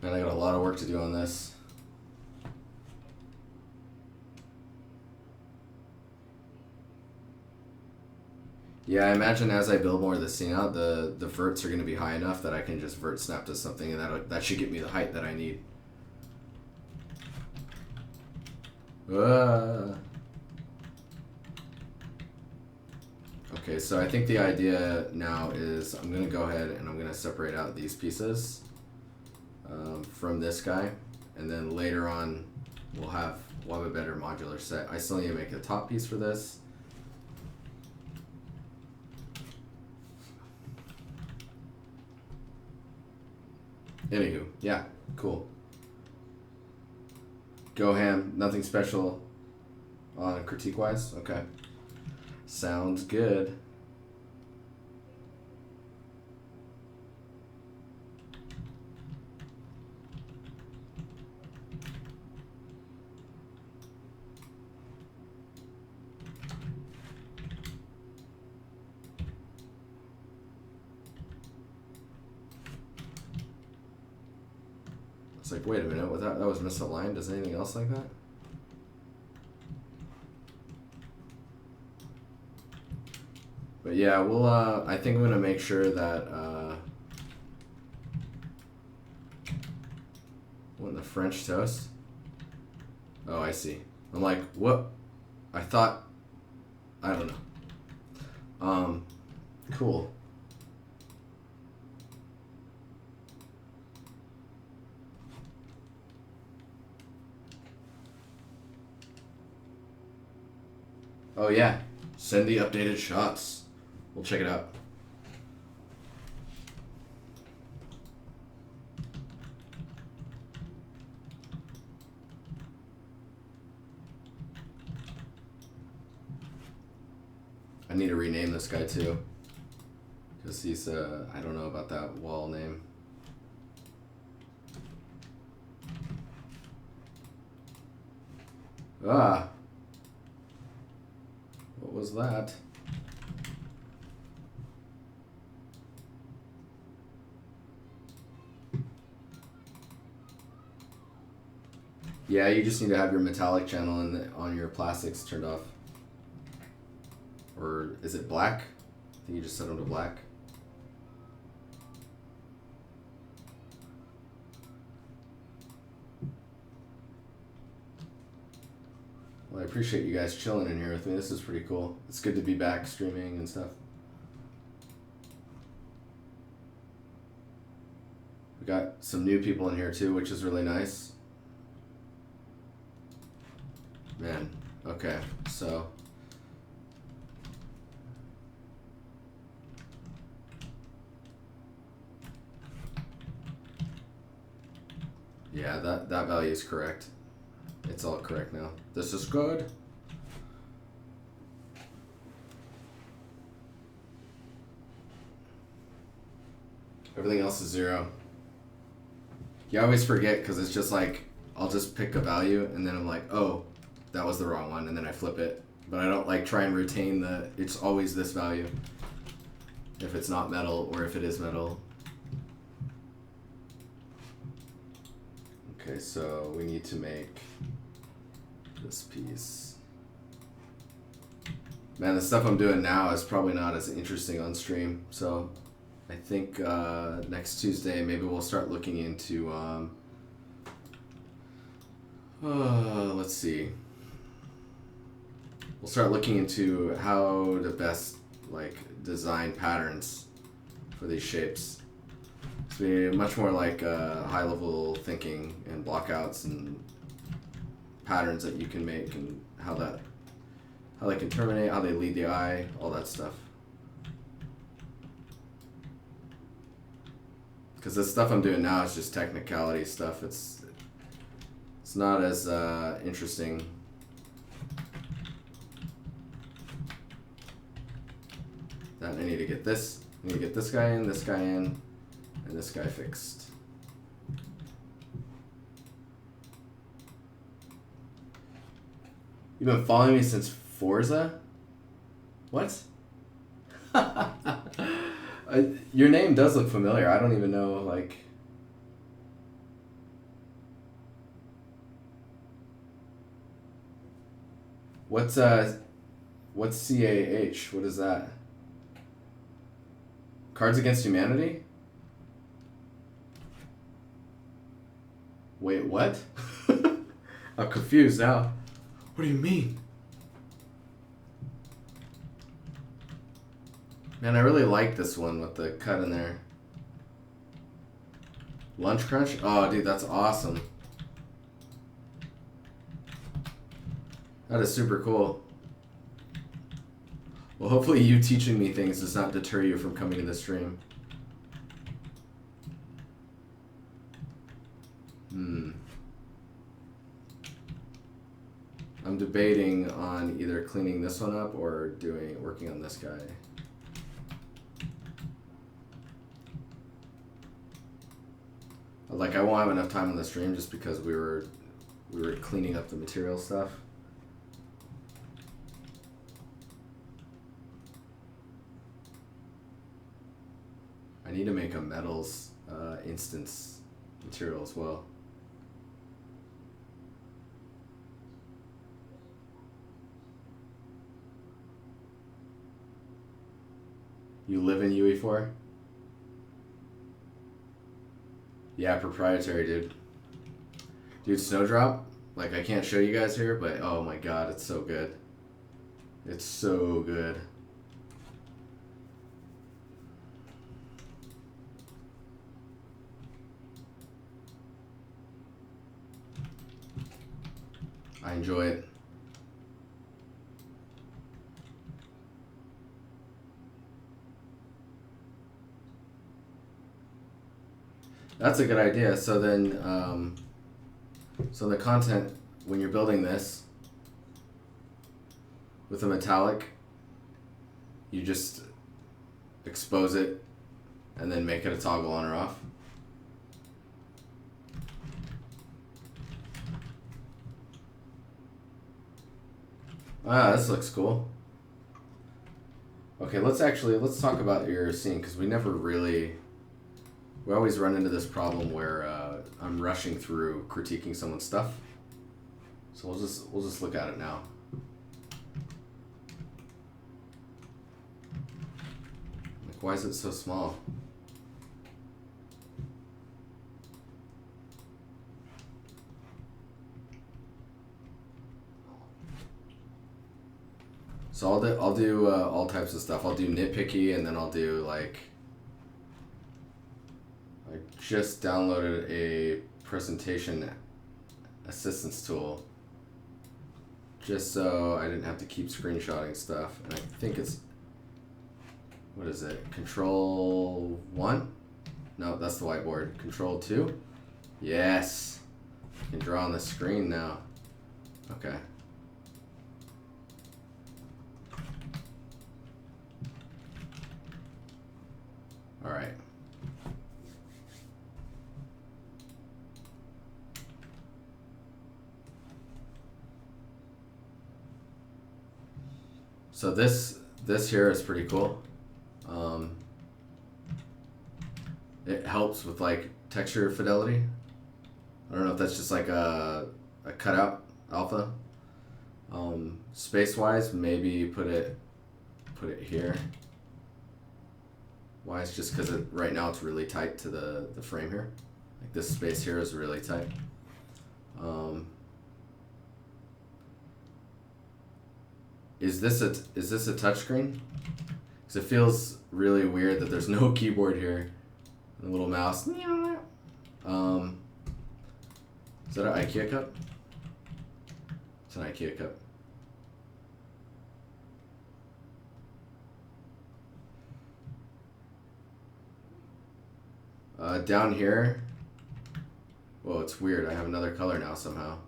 Man, I got a lot of work to do on this. Yeah, I imagine as I build more of this scene out, the verts are going to be high enough that I can just vert snap to something, and that should get me the height that I need. Okay, so I think the idea now is I'm going to go ahead and I'm going to separate out these pieces from this guy, and then later on we'll have a better modular set. I still need to make the top piece for this. Anywho, yeah, cool. Go ham, nothing special on critique wise? Okay. Sounds good. It's like, wait a minute, that was misaligned. Does anything else like that? But yeah, we'll, I think I'm gonna make sure that, what, the French toast? Oh, I see. I'm like, what? I thought, I don't know. Cool. Oh yeah, send the updated shots. We'll check it out. I need to rename this guy too, because he's I don't know about that wall name. Ah, what was that? Yeah, you just need to have your metallic channel on your plastics turned off. Or is it black? I think you just set them to black. Well, I appreciate you guys chilling in here with me. This is pretty cool. It's good to be back streaming and stuff. We got some new people in here too, which is really nice. Man, okay, so yeah, that value is correct. It's all correct now. This is good. Everything else is 0. You always forget because it's just like, I'll just pick a value and then I'm like, oh, that was the wrong one, and then I flip it. But I don't like try and retain it's always this value. If it's not metal or if it is metal. Okay, so we need to make this piece. Man, the stuff I'm doing now is probably not as interesting on stream. So I think next Tuesday maybe we'll start looking into, let's see. We'll start looking into how to best like design patterns for these shapes. It's be much more like high level thinking and blockouts and patterns that you can make and how they can terminate, how they lead the eye, all that stuff. Because the stuff I'm doing now is just technicality stuff. It's not as interesting. Then I need to get this. I need to get this guy in, and this guy fixed. You've been following me since Forza? What? Your name does look familiar. I don't even know, like... What's CAH? What is that? Cards Against Humanity? Wait, what? I'm confused now. What do you mean? Man, I really like this one with the cut in there. Lunch Crunch? Oh, dude, that's awesome. That is super cool. Well, hopefully you teaching me things does not deter you from coming to the stream. I'm debating on either cleaning this one up or working on this guy. Like, I won't have enough time on the stream just because we were cleaning up the material stuff. I need to make a metals instance material as well. You live in UE4? Yeah, proprietary, dude. Dude, Snowdrop, like, I can't show you guys here, but oh my god, it's so good. It's so good. I enjoy it. That's a good idea. So then, so the content, when you're building this with a metallic, you just expose it and then make it a toggle on or off. Ah, this looks cool. Okay, let's talk about your scene, because we always run into this problem where I'm rushing through critiquing someone's stuff. So we'll just look at it now. Like, why is it so small? So I'll do all types of stuff. I'll do nitpicky, and then I'll do like I just downloaded a presentation assistance tool just so I didn't have to keep screenshotting stuff. And I think it's, what is it? Control 1? No, that's the whiteboard. Control 2? Yes. I can draw on the screen now. Okay. All right. So this here is pretty cool. It helps with like texture fidelity. I don't know if that's just like a cutout alpha. Space wise, maybe put it here. Why? It's just because right now it's really tight to the frame here. Like this space here is really tight. Is this a touchscreen? Because it feels really weird that there's no keyboard here. And a little mouse. Is that an IKEA cup? It's an IKEA cup. Down here, whoa, it's weird. I have another color now somehow.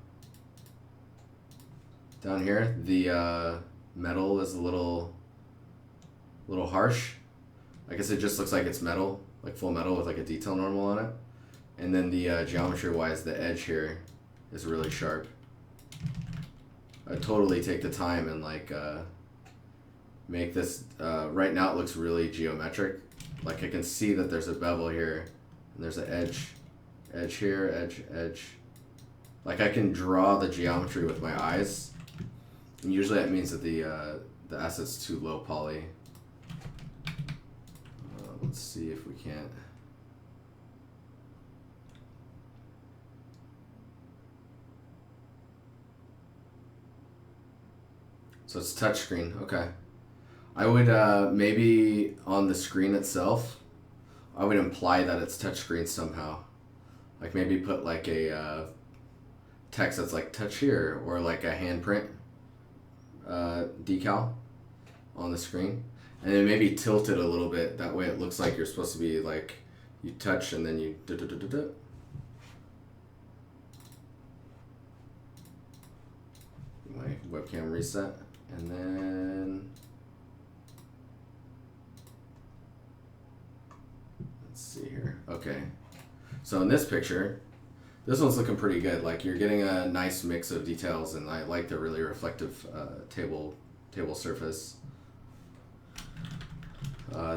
Down here, the metal is a little harsh. I guess it just looks like it's metal, like full metal with like a detail normal on it. And then the geometry-wise, the edge here is really sharp. I totally take the time and like make this. Right now, it looks really geometric. Like I can see that there's a bevel here. And there's an edge here, edge. Like I can draw the geometry with my eyes. And usually that means that the asset's too low poly. Let's see if we can't. So it's touchscreen, okay. I would maybe on the screen itself, I would imply that it's touchscreen somehow. Like maybe put like a text that's like touch here, or like a handprint decal on the screen. And then maybe tilt it a little bit. That way it looks like you're supposed to be like, you touch and then you da-da-da-da-da. My webcam reset. And then let's see here. Okay. So in this picture, this one's looking pretty good. Like you're getting a nice mix of details, and I like the really reflective table surface.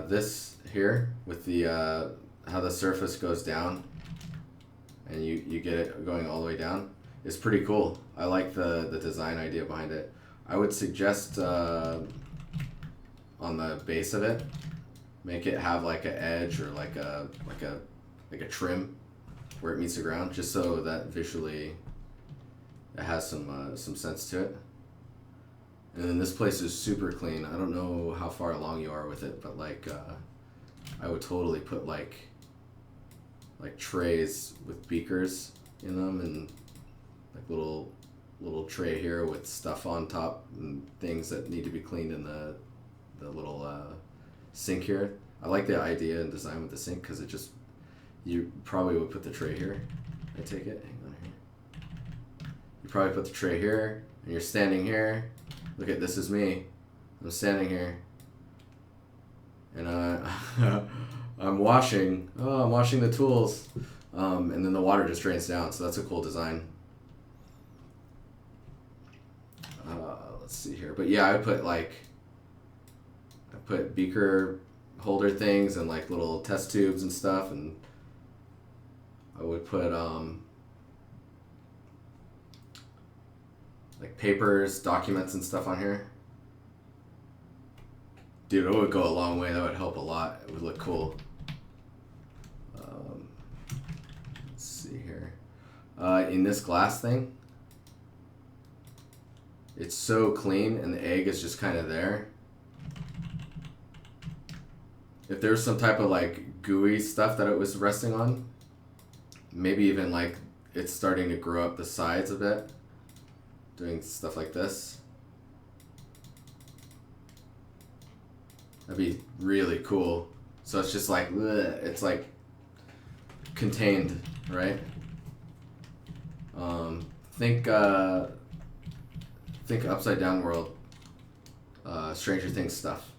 This here with the how the surface goes down, and you get it going all the way down, is pretty cool. I like the design idea behind it. I would suggest on the base of it, make it have like an edge or like a trim where it meets the ground, just so that visually it has some sense to it. And then this place is super clean. I don't know how far along you are with it, but like I would totally put like trays with beakers in them, and like little tray here with stuff on top and things that need to be cleaned in the little sink here. I like the idea and design with the sink because it just, you probably would put the tray here. I take it. Hang on here. You probably put the tray here, and you're standing here. Look at, this is me. I'm standing here, and I'm washing. Oh, I'm washing the tools, and then the water just drains down. So that's a cool design. Let's see here, but yeah, I put beaker holder things and like little test tubes and stuff, and I would put like papers, documents, and stuff on here. Dude, it would go a long way. That would help a lot. It would look cool. Let's see here. In this glass thing, it's so clean and the egg is just kind of there. If there's some type of like gooey stuff that it was resting on, maybe even like it's starting to grow up the sides a bit, doing stuff like this. That'd be really cool. So it's just like, bleh, it's like contained, right? Think Upside Down World, Stranger Things stuff.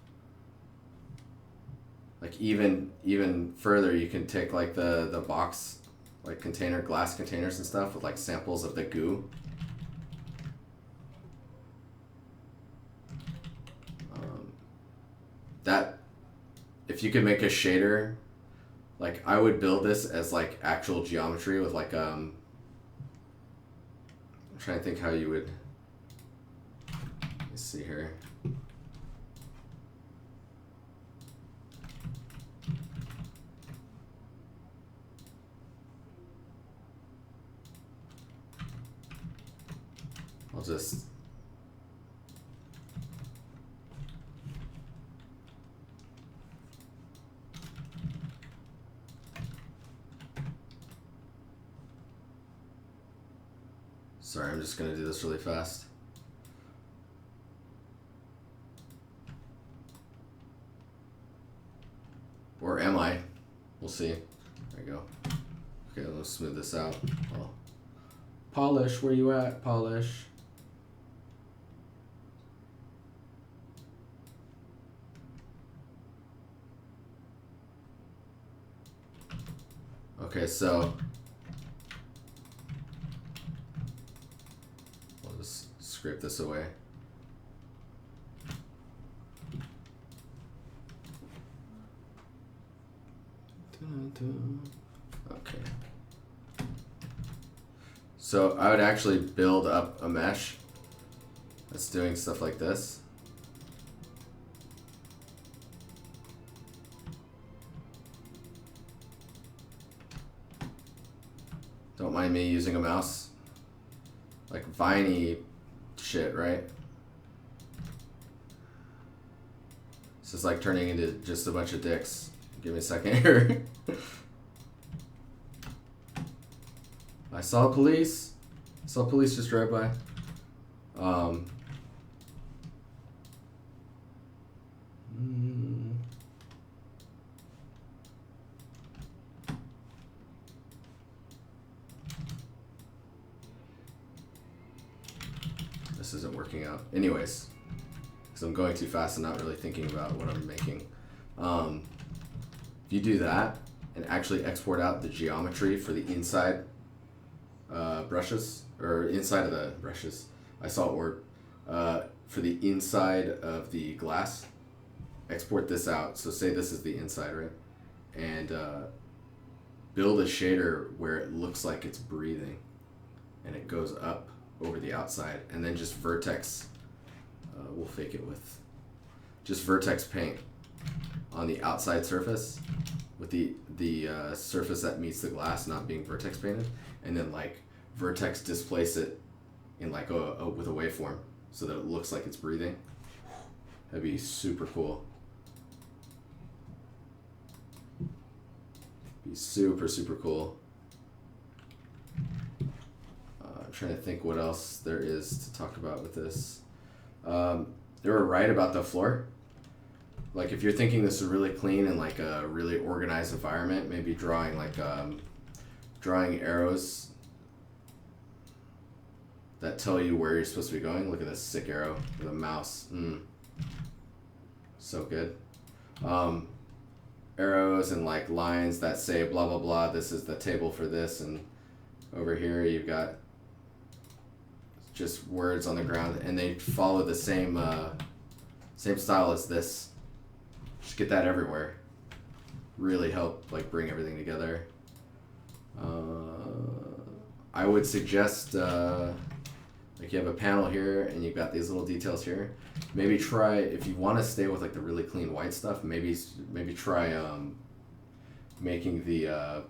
Like even further, you can take like the box, like glass containers and stuff with like samples of the goo. That, if you could make a shader, like I would build this as like actual geometry with like I'm trying to think how you would. Let's see here. I'll just sorry, I'm just gonna do this really fast. Or am I? We'll see. There we go. Okay, let's smooth this out. Oh. Polish, where you at? Polish. Okay, so I'll just scrape this away. Okay. So I would actually build up a mesh that's doing stuff like this. Don't mind me using a mouse. Like viney shit, right? This is like turning into just a bunch of dicks. Give me a second here. I saw police. I saw police just drive by. This isn't working out. Anyways, because I'm going too fast and not really thinking about what I'm making. If you do that and actually export out the geometry for the inside brushes, or inside of the brushes, I saw a word, for the inside of the glass, export this out. So say this is the inside, right? And build a shader where it looks like it's breathing and it goes up over the outside, and then just vertex, we'll fake it with just vertex paint on the outside surface with the surface that meets the glass not being vertex painted, and then like vertex displace it in like with a waveform so that it looks like it's breathing. That'd be super cool. Be super cool. I'm trying to think what else there is to talk about with this. They were right about the floor. Like if you're thinking this is really clean and like a really organized environment, maybe drawing like drawing arrows that tell you where you're supposed to be going. Look at this sick arrow with a mouse. So good. Arrows and like lines that say blah blah blah, this is the table for this, and over here you've got just words on the ground, and they follow the same style as this. Just get that everywhere. Really help like bring everything together. I would suggest Like you have a panel here and you've got these little details here. Maybe try, if you want to stay with like the really clean white stuff, maybe try making the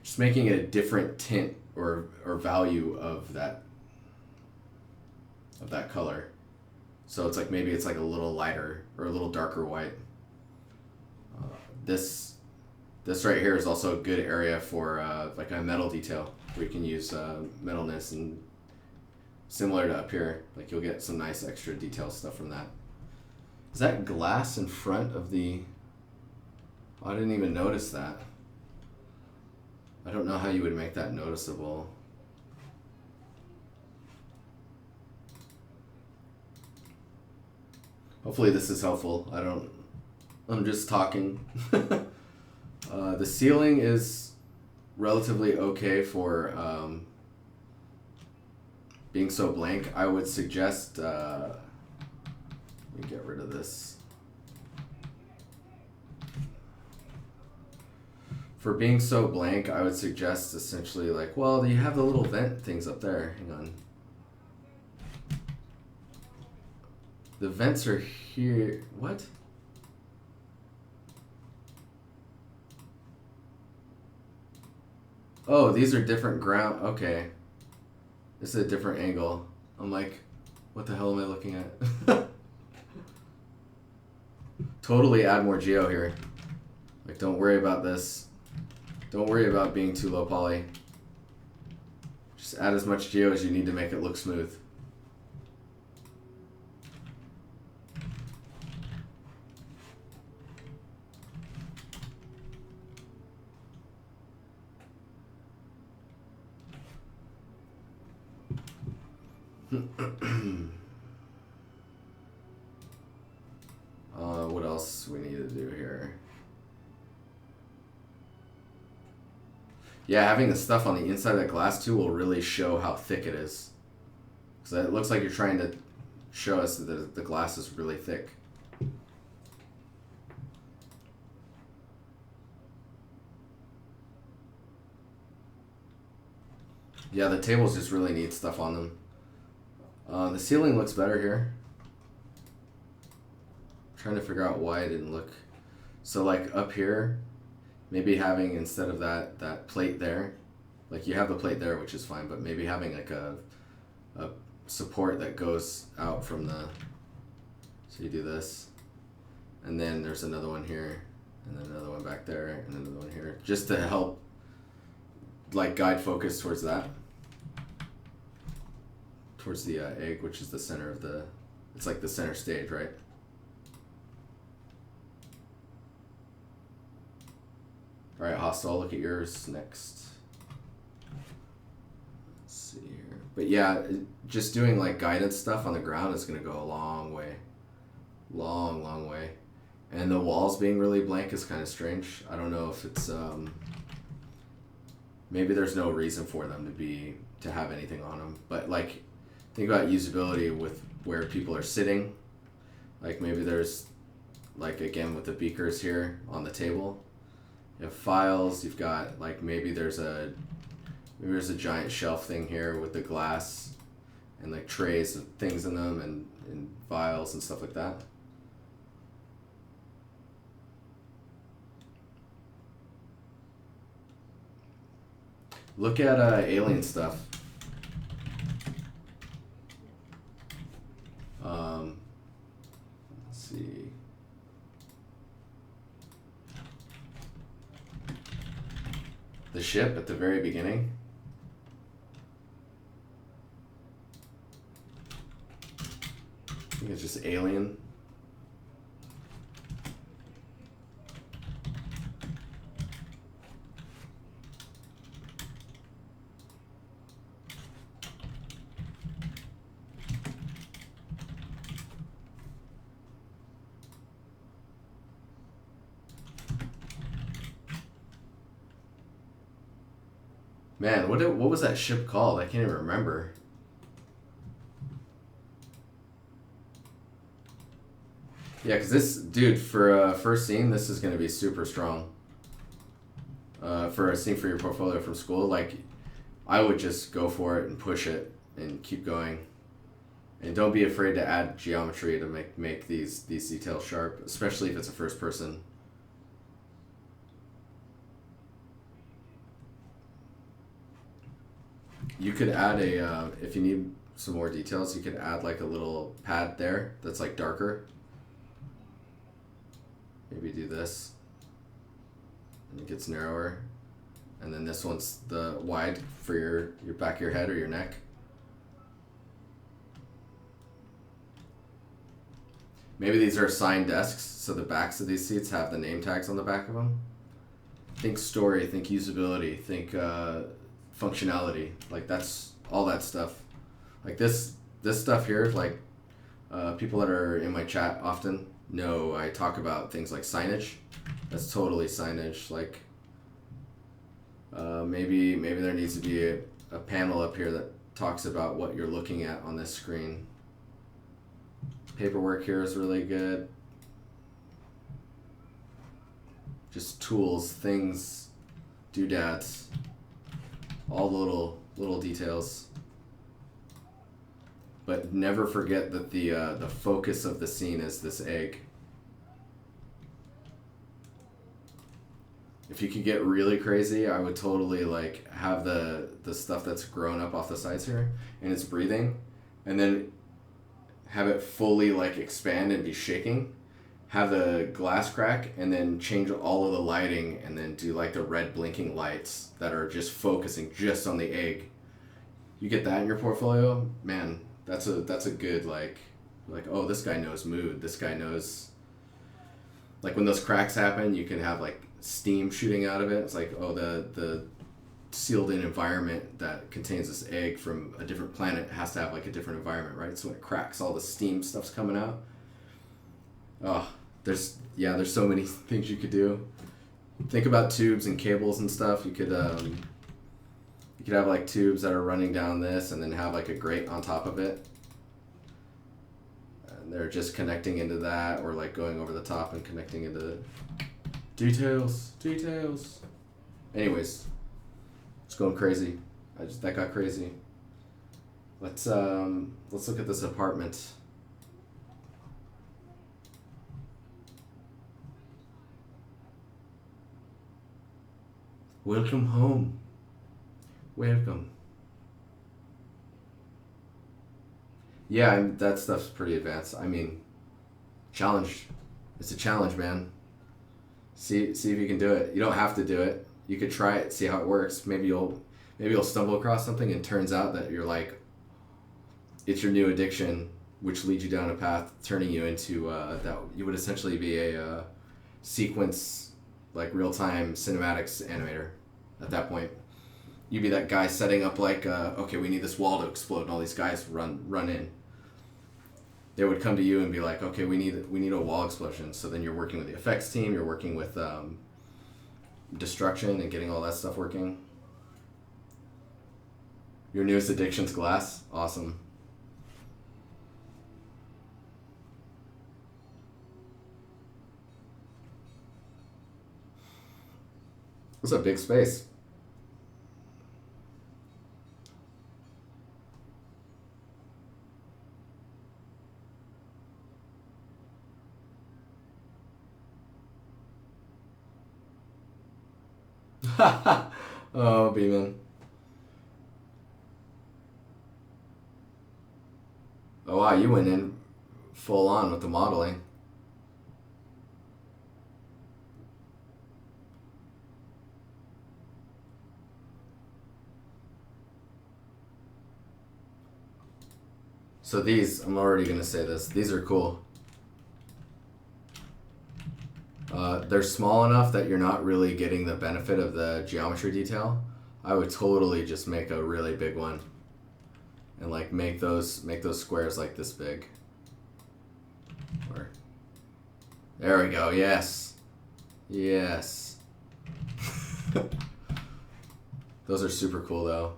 just making it a different tint or value of that color. So it's like maybe it's like a little lighter or a little darker white. This right here is also a good area for like a metal detail where you can use metalness, and similar to up here, like you'll get some nice extra detail stuff from that. Is that glass in front of the... Oh, I didn't even notice that. I don't know how you would make that noticeable. Hopefully this is helpful. I'm just talking. The ceiling is relatively okay for being so blank. I would suggest, let me get rid of this. For being so blank, I would suggest essentially like, well, you have the little vent things up there. Hang on. The vents are here. What? Oh, these are different ground. Okay. This is a different angle. I'm like, what the hell am I looking at? Totally add more geo here. Like, don't worry about this. Don't worry about being too low poly. Just add as much geo as you need to make it look smooth. What else we need to do here? Yeah, having the stuff on the inside of that glass too will really show how thick it is. So it looks like you're trying to show us that the glass is really thick. Yeah, the tables just really need stuff on them. The ceiling looks better here. I'm trying to figure out why it didn't look. So like up here, maybe having, instead of that plate there, like you have the plate there, which is fine, but maybe having like a support that goes out from the, so you do this, and then there's another one here, and then another one back there, and another one here, just to help like guide focus towards that. Towards the egg, which is the center of the, it's like the center stage, right? All right, Hostel, look at yours next. Let's see here. But yeah, just doing like guidance stuff on the ground is gonna go a long way. Long way. And the walls being really blank is kind of strange. I don't know if it's, maybe there's no reason for them to have anything on them, but like, think about usability with where people are sitting. Like maybe there's, like again with the beakers here on the table, you have files, you've got like maybe there's a giant shelf thing here with the glass and like trays of things in them and vials and stuff like that. Look at alien stuff. Let's see. The ship at the very beginning. I think it's just alien. Man, what was that ship called? I can't even remember. Yeah, because this, dude, for a first scene, this is going to be super strong. For a scene for your portfolio from school, like, I would just go for it and push it and keep going. And don't be afraid to add geometry to make these details sharp, especially if it's a first person. You could add a, if you need some more details, you could add like a little pad there that's like darker. Maybe do this. And it gets narrower. And then this one's the wide for your back of your head or your neck. Maybe these are assigned desks, so the backs of these seats have the name tags on the back of them. Think story, think usability, think functionality. Like that's all that stuff. Like this stuff here, like people that are in my chat often know I talk about things like signage. That's totally signage. Like maybe there needs to be a panel up here that talks about what you're looking at on this screen. Paperwork here is really good. Just tools, things, doodads, all little details. But never forget that the focus of the scene is this egg. If you could get really crazy, I would totally like have the stuff that's grown up off the sides here and it's breathing, and then have it fully like expand and be shaking, have the glass crack, and then change all of the lighting and then do like the red blinking lights that are just focusing just on the egg. You get that in your portfolio, man, that's a good like oh, this guy knows mood, this guy knows, like when those cracks happen you can have like steam shooting out of it. It's like, oh, the sealed in environment that contains this egg from a different planet has to have like a different environment, right? So when it cracks, all the steam stuff's coming out. Oh, there's so many things you could do. Think about tubes and cables and stuff. You could have like tubes that are running down this and then have like a grate on top of it. And they're just connecting into that, or like going over the top and connecting into details. Anyways, it's going crazy. That got crazy. Let's look at this apartment. Welcome home. Welcome. Yeah, that stuff's pretty advanced. I mean, challenge. It's a challenge, man. See if you can do it. You don't have to do it. You could try it, see how it works. Maybe you'll stumble across something and it turns out that you're like, it's your new addiction, which leads you down a path turning you into that you would essentially be a sequence, like real-time cinematics animator at that point. You'd be that guy setting up like, okay, we need this wall to explode and all these guys run in. They would come to you and be like, okay, we need a wall explosion. So then you're working with the effects team, you're working with destruction and getting all that stuff working. Your newest addiction's glass. Awesome. It's a big space. Oh, Beeman. Oh wow, you went in full on with the modeling. So these, I'm already gonna say this, these are cool. They're small enough that you're not really getting the benefit of the geometry detail. I would totally just make a really big one and like make those squares like this big. Or there we go. Yes. Those are super cool though.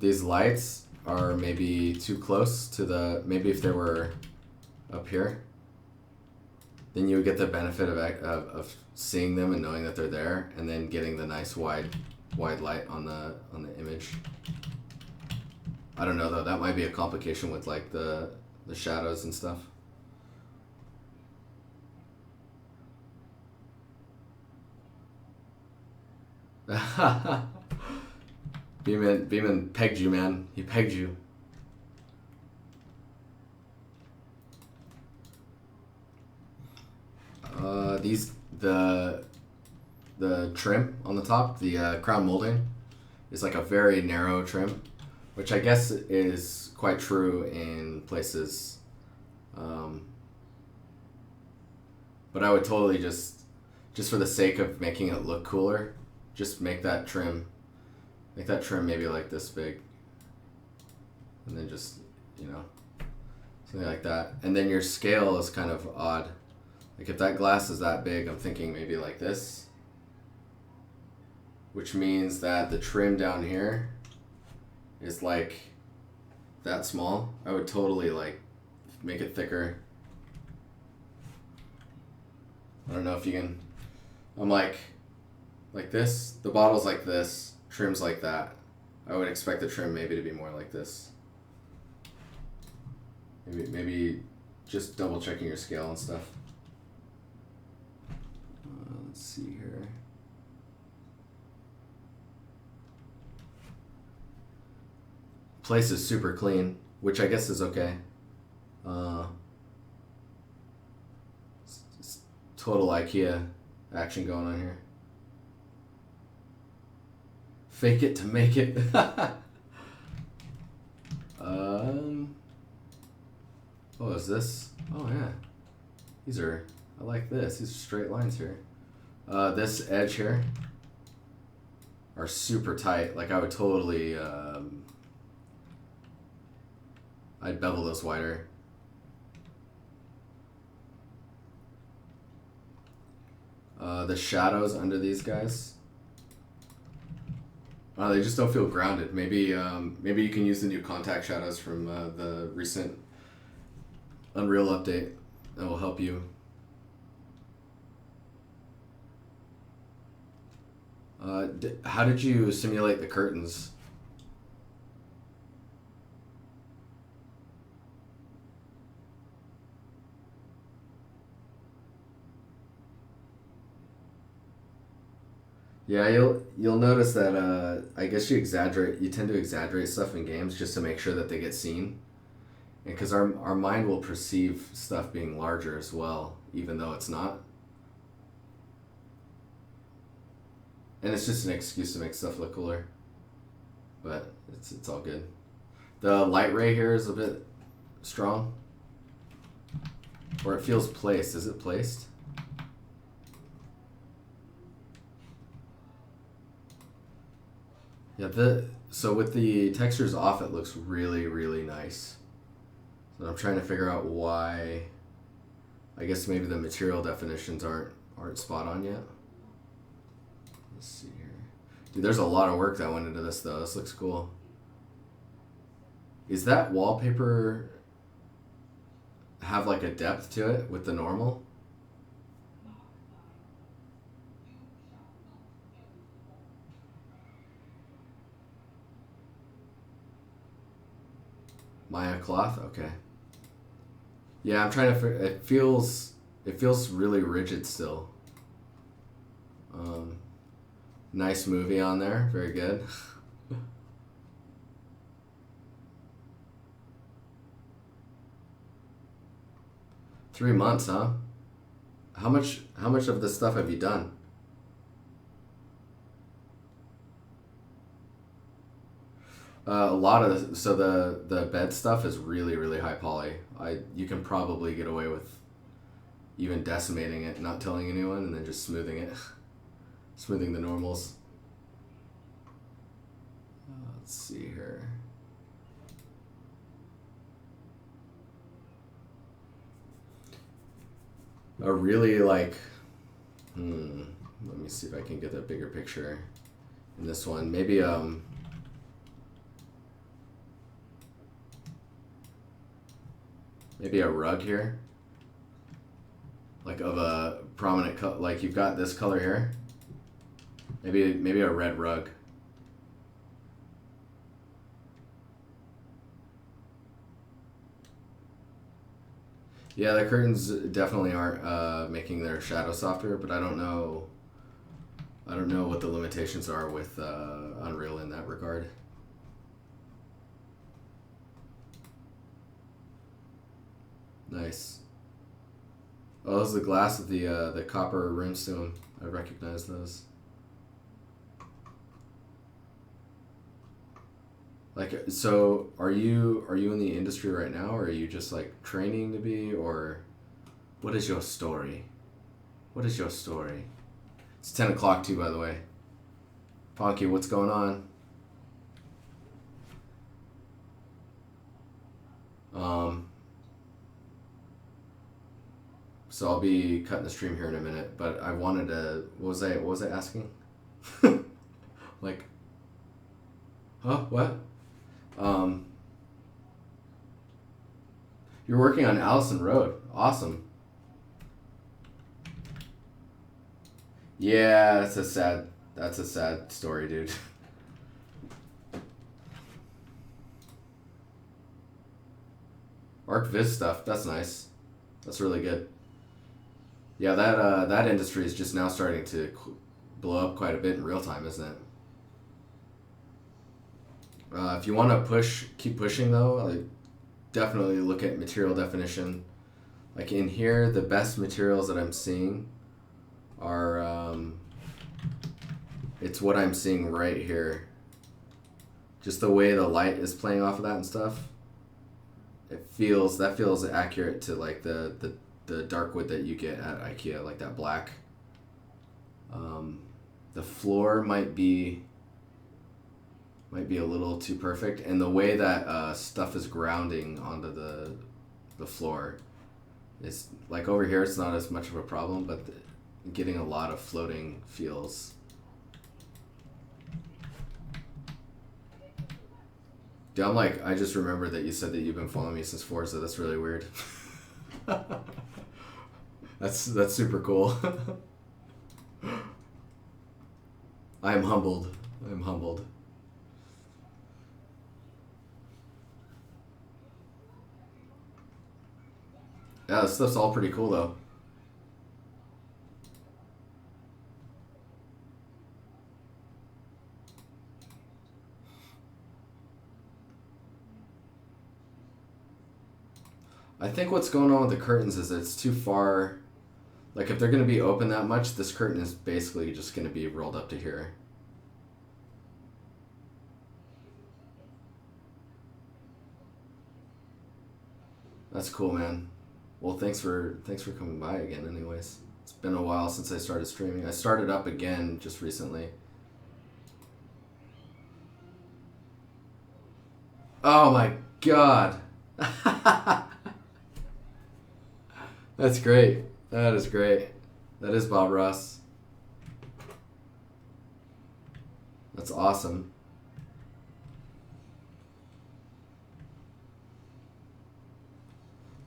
These lights are maybe too close to the, maybe if they were up here. then you would get the benefit of seeing them and knowing that they're there, and then getting the nice wide light on the image. I don't know though, that might be a complication with like the shadows and stuff. Beeman pegged you, man. He pegged you. The trim on the top, the crown molding, is like a very narrow trim, which I guess is quite true in places. But I would totally just for the sake of making it look cooler, just make that trim maybe like this big, and then just, you know, something like that. And then your scale is kind of odd. Like if that glass is that big, I'm thinking maybe like this, which means that the trim down here is like that small. I would totally like make it thicker. I don't know if you can. I'm like this. The bottle's like this. Trim's like that. I would expect the trim maybe to be more like this. Maybe just double checking your scale and stuff. Let's see here. Place is super clean, which I guess is okay. It's total IKEA action going on here. Fake it to make it. Oh, is this? Oh yeah. I like this. These are straight lines here. This edge here are super tight. Like I would totally, I'd bevel this wider. The shadows under these guys, they just don't feel grounded. Maybe you can use the new contact shadows from the recent Unreal update. That will help you. How did you simulate the curtains? Yeah, you'll notice that I guess you tend to exaggerate stuff in games just to make sure that they get seen. And because our mind will perceive stuff being larger as well, even though it's not. And it's just an excuse to make stuff look cooler. But it's all good. The light ray here is a bit strong. Or it feels placed. Is it placed? Yeah, so with the textures off, it looks really, really nice. So I'm trying to figure out why. I guess maybe the material definitions aren't spot on yet. Let's see here. Dude, there's a lot of work that went into this though. This looks cool. Is that wallpaper have like a depth to it with the normal? Maya cloth? Okay. Yeah, I'm trying to figure, it feels really rigid still. Nice movie on there. Very good. Three months, huh? How much of this stuff have you done? A lot of so the bed stuff is really, really high poly. You can probably get away with even decimating it, not telling anyone, and then just smoothing it. Smoothing the normals. Let's see here. A really like, let me see if I can get a bigger picture in this one. Maybe maybe a rug here. like of a prominent color. Like you've got this color here. Maybe a red rug. Yeah, the curtains definitely aren't making their shadow softer, but I don't know. I don't know what the limitations are with Unreal in that regard. Nice. Oh, those are the glass with the copper rims to them. I recognize those. Like, so are you in the industry right now, or are you just like training to be, or what is your story? What is your story? It's 10 o'clock too, by the way. Ponky, what's going on? So I'll be cutting the stream here in a minute, but I wanted to. What was I asking? Like, huh? What? You're working on Allison Road. Awesome. Yeah, that's a sad story, dude. ArcViz stuff, that's nice. That's really good. Yeah, that industry is just now starting to blow up quite a bit in real time, isn't it? If you want to keep pushing though, like, definitely look at material definition. Like in here, the best materials that I'm seeing are, it's what I'm seeing right here. Just the way the light is playing off of that and stuff. That feels accurate to like the dark wood that you get at IKEA, like that black. The floor might be a little too perfect, and the way that stuff is grounding onto the floor is like over here. It's not as much of a problem, but getting a lot of floating feels. Dude, I just remembered that you said that you've been following me since Forza. That's really weird. That's super cool. I'm humbled. Yeah, this stuff's all pretty cool though. I think what's going on with the curtains is it's too far. Like if they're going to be open that much, this curtain is basically just going to be rolled up to here. That's cool, man. Well, thanks for coming by again anyways. It's been a while since I started streaming. I started up again just recently. Oh my god. That's great. That is great. That is Bob Ross. That's awesome.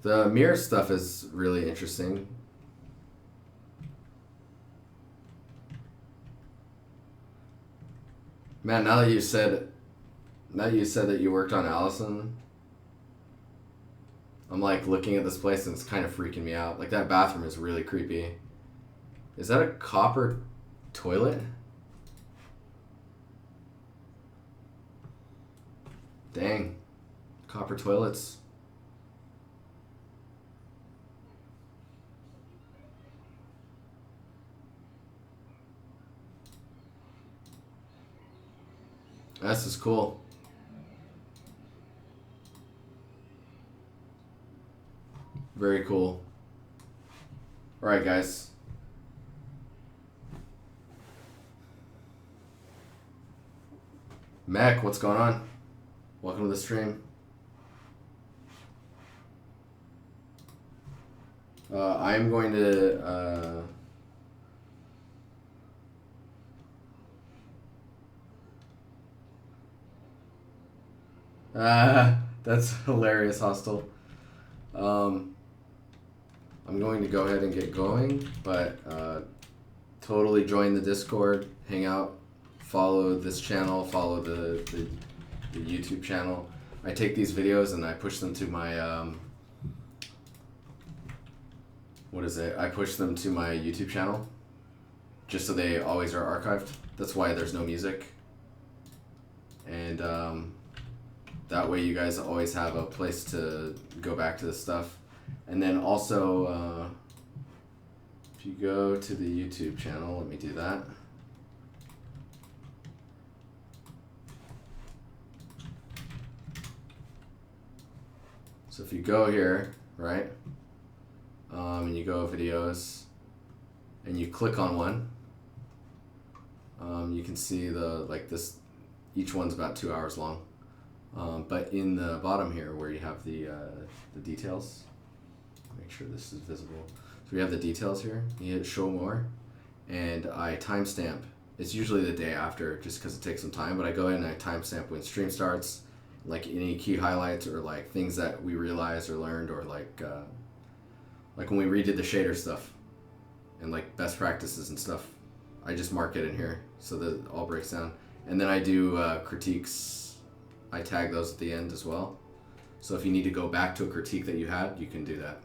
The mirror stuff is really interesting. Man, now that you said that you worked on Allison, I'm like looking at this place and it's kind of freaking me out. Like that bathroom is really creepy. Is that a copper toilet? Dang. Copper toilets. This is cool. Very cool. Alright, guys. Mac, what's going on? Welcome to the stream. I'm going to... that's hilarious, Hostile. I'm going to go ahead and get going, but totally join the Discord, hang out, follow this channel, follow the YouTube channel. I take these videos and I push them to my I push them to my YouTube channel just so they always are archived. That's why there's no music. And that way you guys always have a place to go back to this stuff. And then also, if you go to the YouTube channel, let me do that. So if you go here, right, and you go videos, and you click on one, you can see this, each one's about 2 hours long. But in the bottom here where you have the details, make sure this is visible. So we have the details here. You hit show more, and I timestamp. It's usually the day after, just because it takes some time. But I go in and I timestamp when stream starts, like any key highlights or like things that we realized or learned, or like when we redid the shader stuff, and like best practices and stuff. I just mark it in here so that it all breaks down. And then I do critiques. I tag those at the end as well. So if you need to go back to a critique that you had, you can do that.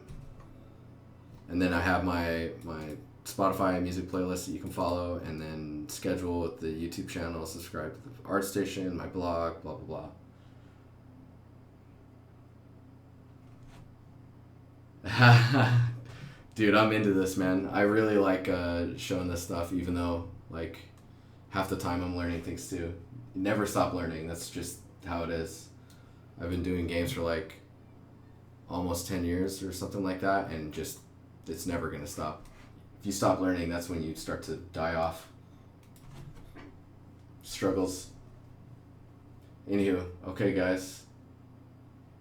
And then I have my Spotify music playlist that you can follow, and then schedule with the YouTube channel, subscribe to the art station, my blog, blah, blah, blah. Dude, I'm into this, man. I really like showing this stuff, even though like half the time I'm learning things too. You never stop learning. That's just how it is. I've been doing games for like almost 10 years or something like that, and just it's never gonna stop. If you stop learning, that's when you start to die off. Struggles. Anywho, okay guys.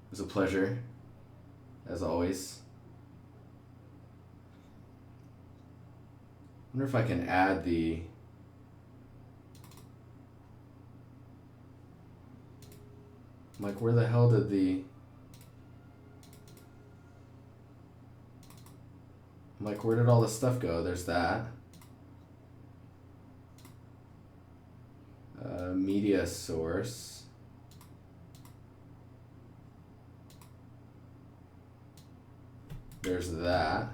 It was a pleasure, as always. I wonder if I can add the like, where the hell did the like, where did all this stuff go? There's that. Media source. There's that.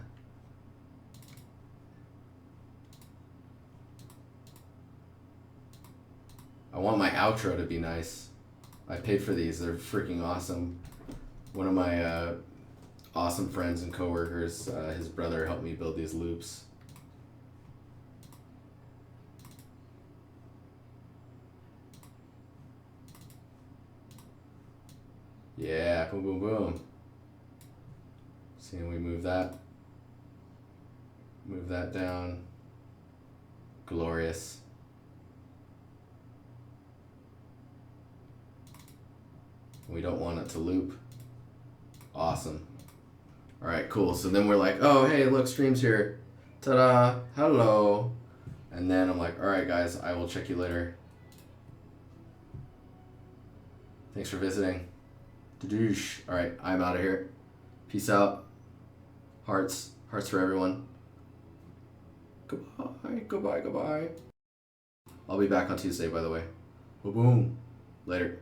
I want my outro to be nice. I paid for these. They're freaking awesome. One of my awesome friends and coworkers, his brother helped me build these loops. Yeah, boom, boom, boom. See, and we move that down. Glorious. We don't want it to loop. Awesome. All right, cool. So then we're like, oh, hey, look, stream's here. Ta-da, hello. And then I'm like, all right, guys, I will check you later. Thanks for visiting. Dadoosh. All right, I'm out of here. Peace out. Hearts for everyone. Goodbye, goodbye, goodbye. I'll be back on Tuesday, by the way. Boom, boom. Later.